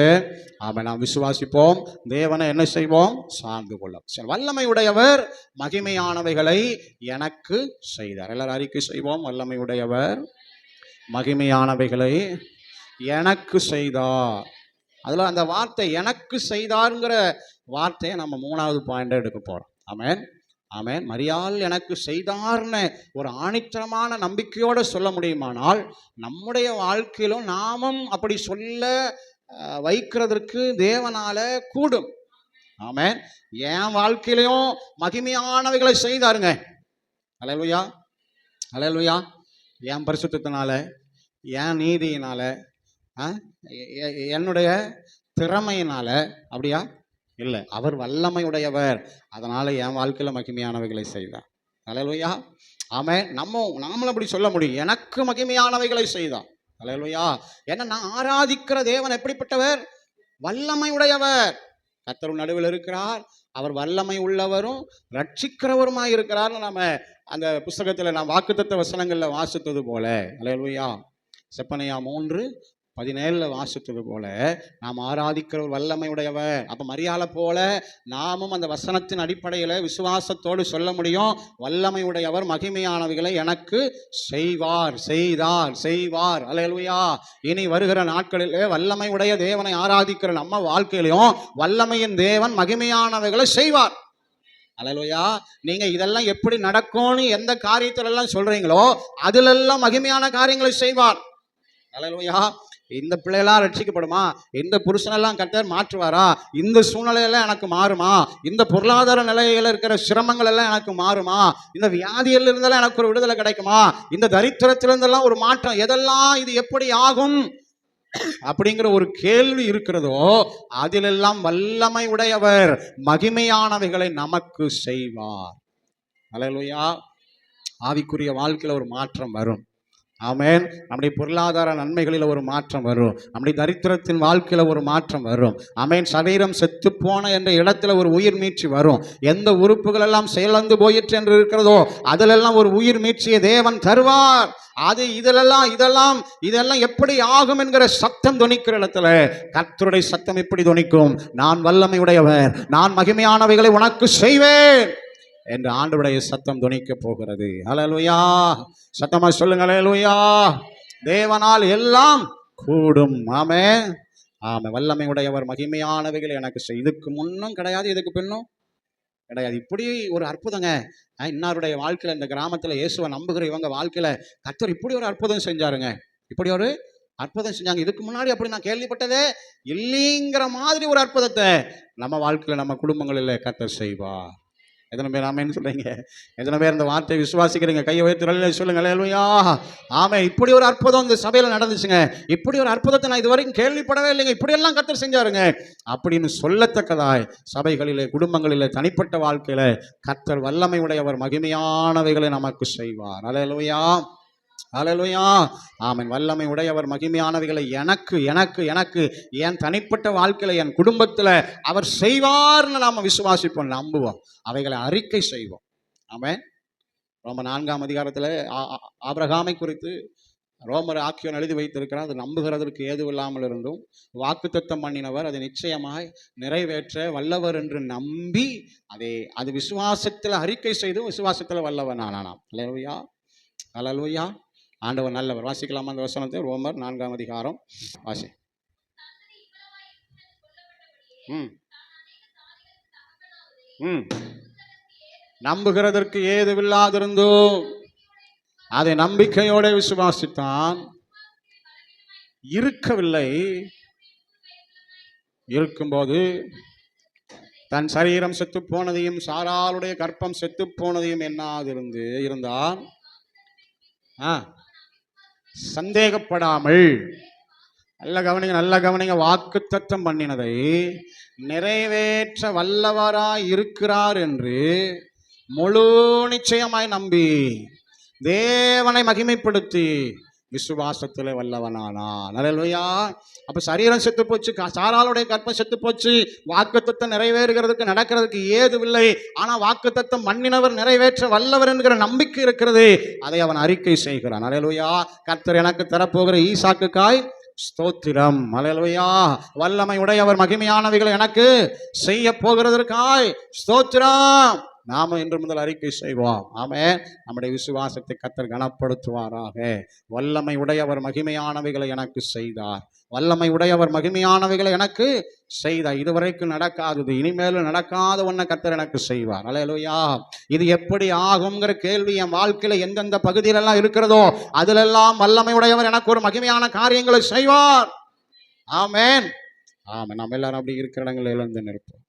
ஆமென். நாம் விசுவாசிப்போம், தேவனை என்ன செய்வோம்? சார்ந்து கொள்ளும். சரி, வல்லமை உடையவர் மகிமையானவைகளை எனக்கு செய்தார். எல்லாரும் அறிக்கை செய்வோம். வல்லமை உடையவர் மகிமையானவைகளை எனக்கு செய்தார். அதில் அந்த வார்த்தை எனக்கு செய்தார்ங்கிற வார்த்தையை நம்ம 3வது பாயிண்டை எடுக்க போகிறோம். ஆமென், ஆமென். மரியாள் எனக்கு செய்தார்னு ஒரு ஆணித்தரமான நம்பிக்கையோடு சொல்ல முடியுமானால் நம்முடைய வாழ்க்கையிலும் நாமும் அப்படி சொல்ல வைக்கிறதற்கு தேவனால கூடும். ஆமென். என் வாழ்க்கையிலையும் மகிமையானவைகளை செய்தாருங்க. அல்லேலூயா, அல்லேலூயா. என் பரிசுத்தத்தினால, என் நீதியினால, என்னுடைய திறமையினால அப்படியா? இல்லை, அவர் வல்லமை உடையவர். அதனால என் வாழ்க்கையில் மகிமையானவைகளை செய்தார். அல்லேலூயா, ஆமென். நாமளும் அப்படி சொல்ல முடியும். எனக்கு மகிமையானவைகளை செய்தார். அல்லேலூயா. ஏன்னா நான் ஆராதிக்கிற தேவன் எப்படிப்பட்டவர்? வல்லமை உடையவர். கர்த்தர் நடுவில் இருக்கிறார். அவர் வல்லமை உள்ளவரும் ரட்சிக்கிறவருமாய் இருக்கிறார்னு நம்ம அந்த புஸ்தகத்தில் நான் வாக்குத்தத்த வசனங்களில் வாசித்தது போல, அல்லேலூயா, செப்பனியா 3:17 வாசித்தது போல நாம் ஆராதிக்கிற ஒரு வல்லமை உடையவர். அப்போ மரியாளை போல நாமும் அந்த வசனத்தின் அடிப்படையில் விசுவாசத்தோடு சொல்ல முடியும், வல்லமை உடையவர் மகிமையானவைகளை எனக்கு செய்வார், செய்தார், செய்வார். அல்லேலூயா. இனி வருகிற நாட்களிலே வல்லமை உடைய தேவனை ஆராதிக்கிற நம்ம வாழ்க்கையிலையும் வல்லமையின் தேவன் மகிமையானவைகளை செய்வார். அல்லேலூயா. நீங்க இதெல்லாம் எப்படி நடக்கும்னு எந்த காரியத்திலெல்லாம் சொல்றீங்களோ அதிலெல்லாம் மகிமையான காரியங்களை செய்வார். அல்லேலூயா. இந்த பிள்ளையெல்லாம் ரட்சிக்கப்படுமா? இந்த புருஷனெல்லாம் கர்த்தர் மாற்றுவாரா? இந்த சூழ்நிலையெல்லாம் எனக்கு மாறுமா? இந்த பொருளாதார நிலையில் இருக்கிற சிரமங்கள் எல்லாம் எனக்கு மாறுமா? இந்த வியாதியில் இருந்தெல்லாம் எனக்கு ஒரு விடுதலை கிடைக்குமா? இந்த தரித்திரத்திலிருந்தெல்லாம் ஒரு மாற்றம், எதெல்லாம் இது எப்படி ஆகும் அப்படிங்கிற ஒரு கேள்வி இருக்கிறதோ அதிலெல்லாம் வல்லமை உடையவர் மகிமையானவைகளை நமக்கு செய்வார். அல்லேலூயா. ஆவிக்குரிய வாழ்க்கையில் ஒரு மாற்றம் வரும். ஆமென். நம்முடைய பொருளாதார நன்மைகளில் ஒரு மாற்றம் வரும். நம்முடைய தரித்திரத்தின் வாழ்க்கையில் ஒரு மாற்றம் வரும். ஆமென். சரீரம் செத்து போன என்ற இடத்துல ஒரு உயிர் மீட்சி வரும். எந்த உறுப்புகள் எல்லாம் செயலந்து போயிற்று என்று இருக்கிறதோ அதிலெல்லாம் ஒரு உயிர் மீட்சியை தேவன் தருவார். அது இதெல்லாம் எப்படி ஆகும் என்கிற சத்தம் தொனிக்கிற இடத்துல கர்த்தருடைய சத்தம் எப்படி தொனிக்கும்? நான் வல்லமை உடையவர், நான் மகிமையானவைகளை உனக்கு செய்வேன் என்று ஆண்டவருடைய சத்தம் தொனிக்க போகிறது. அல்லேலூயா. சத்தமா சொல்லுங்க, அல்லேலூயா. தேவனால் எல்லாம் கூடும். ஆமென், ஆமென். வல்லமை உடையவர் மகிமையானவைகளை எனக்கு இதுக்கு முன்னும் கிடையாது, இதுக்கு பின்னும் கிடையாது. இப்படி ஒரு அற்புதங்க இன்னாருடைய வாழ்க்கையில், இந்த கிராமத்தில் இயேசுவை நம்புகிற இவங்க வாழ்க்கையில் கர்த்தர் இப்படி ஒரு அற்புதம் செஞ்சாருங்க. இப்படி ஒரு அற்புதம் செஞ்சாங்க. இதுக்கு முன்னாடி அப்படி நான் கேள்விப்பட்டதே இல்லைங்கிற மாதிரி ஒரு அற்புதத்தை நம்ம வாழ்க்கையில், நம்ம குடும்பங்களில் கர்த்தர் செய்வார். எத்தனை பேர் ஆமென்னு சொல்றீங்க? எத்தனை பேர் இந்த வார்த்தையை விசுவாசிக்கிறீங்க? கையை உயர்த்தி சொல்லுங்க, அல்லேலூயா. ஆமென். இப்படி ஒரு அற்புதம் இந்த சபையில் நடந்துச்சுங்க. இப்படி ஒரு அற்புதத்தை நான் இது வரைக்கும் கேள்விப்படவே இல்லைங்க. இப்படியெல்லாம் கர்த்தர் செஞ்சாருங்க அப்படின்னு சொல்லத்தக்கதாய் சபைகளிலே, குடும்பங்களிலே, தனிப்பட்ட வாழ்க்கையில கர்த்தர் வல்லமை உடையவர் மகிமையானவைகளை நமக்கு செய்வார். அல்லேலூயா, அல்லேலூயா. ஆமென். வல்லமை உடையவர் மகிமையானவைகளை எனக்கு எனக்கு எனக்கு என் தனிப்பட்ட வாழ்க்கையில், என் குடும்பத்தில் அவர் செய்வார்னு நாம் விசுவாசிப்போம், நம்புவோம், அவைகளை அறிக்கை செய்வோம். ஆமென். ரோமர் 4ஆம் அதிகாரத்தில் ஆபிரகாமை குறித்து ரோமர் ஆக்கியோன் எழுதி வைத்திருக்கிறார். அது நம்புகிறதற்கு ஏதுவில்லாமல் இருந்தும் வாக்குத்தத்தம் பண்ணினவர் அதை நிச்சயமாய் நிறைவேற்ற வல்லவர் என்று நம்பி அது விசுவாசத்தில் அறிக்கை செய்து விசுவாசத்தில் வல்லவன் ஆனானாம். அல்லேலூயா, அல்லேலூயா. ஆண்டவர் நல்லவர். வாசிக்கலாமா அந்த வசனத்தை? ரோமர் 4ஆம் அதிகாரம் வாசி. நம்புகிறதற்கு ஏதுவில்லாதிருந்தும் அதை நம்பிக்கையோட விசுவாசித்தான். இருக்கவில்லை, இருக்கும்போது தன் சரீரம் செத்து போனதையும் சாராளுடைய கற்பம் செத்து போனதையும் எண்ணாதிருந்து இருந்தான். சந்தேகப்படாமல், நல்ல கவனிங்க, வாக்குத்தத்தம் பண்ணினதை நிறைவேற்ற வல்லவராய் இருக்கிறார் என்று முழு நிச்சயமாய் நம்பி தேவனை மகிமைப்படுத்தி விசுவாசத்தில் வல்லவனானான். அல்லேலூயா. அப்ப சரீரம் செத்து போச்சு, சாராளுடைய கற்பம் செத்து போச்சு, வாக்குத்தத்தம் நிறைவேறுகிறதுக்கு நடக்கிறதுக்கு ஏதுவில்லை. ஆனா வாக்குத்தத்தம் மன்னினவர் நிறைவேற்ற வல்லவர் என்கிற நம்பிக்கை இருக்கிறது. அதை அவன் அறிக்கை செய்கிறான். அல்லேலூயா. கர்த்தர் எனக்கு தரப்போகிற ஈசாக்குக்காய் ஸ்தோத்திரம். அல்லேலூயா. வல்லமை உடையவர் மகிமையானவைகளை எனக்கு செய்ய போகிறதற்காய் ஸ்தோத்திரம். நாம இன்று முதல் அறிக்கை செய்வோம். ஆமென். நம்முடைய விசுவாசத்தை கர்த்தர் கனப்படுத்துவாராக. வல்லமை உடையவர் மகிமையானவைகளை எனக்கு செய்தார். வல்லமை உடையவர் மகிமையானவைகளை எனக்கு செய்தார். இதுவரைக்கும் நடக்காதது, இனிமேலும் நடக்காத ஒன்றை கர்த்தர் எனக்கு செய்வார். அல்லேலூயா. இது எப்படி ஆகுங்கிற கேள்வி என் வாழ்க்கையில எந்தெந்த பகுதியிலெல்லாம் இருக்கிறதோ அதிலெல்லாம் வல்லமை உடையவர் எனக்கு ஒரு மகிமையான காரியங்களை செய்வார். ஆமென். ஆமென். நம்ம எல்லாரும் அப்படி இருக்கிற இடங்களில் எழுந்து நிற்போம்.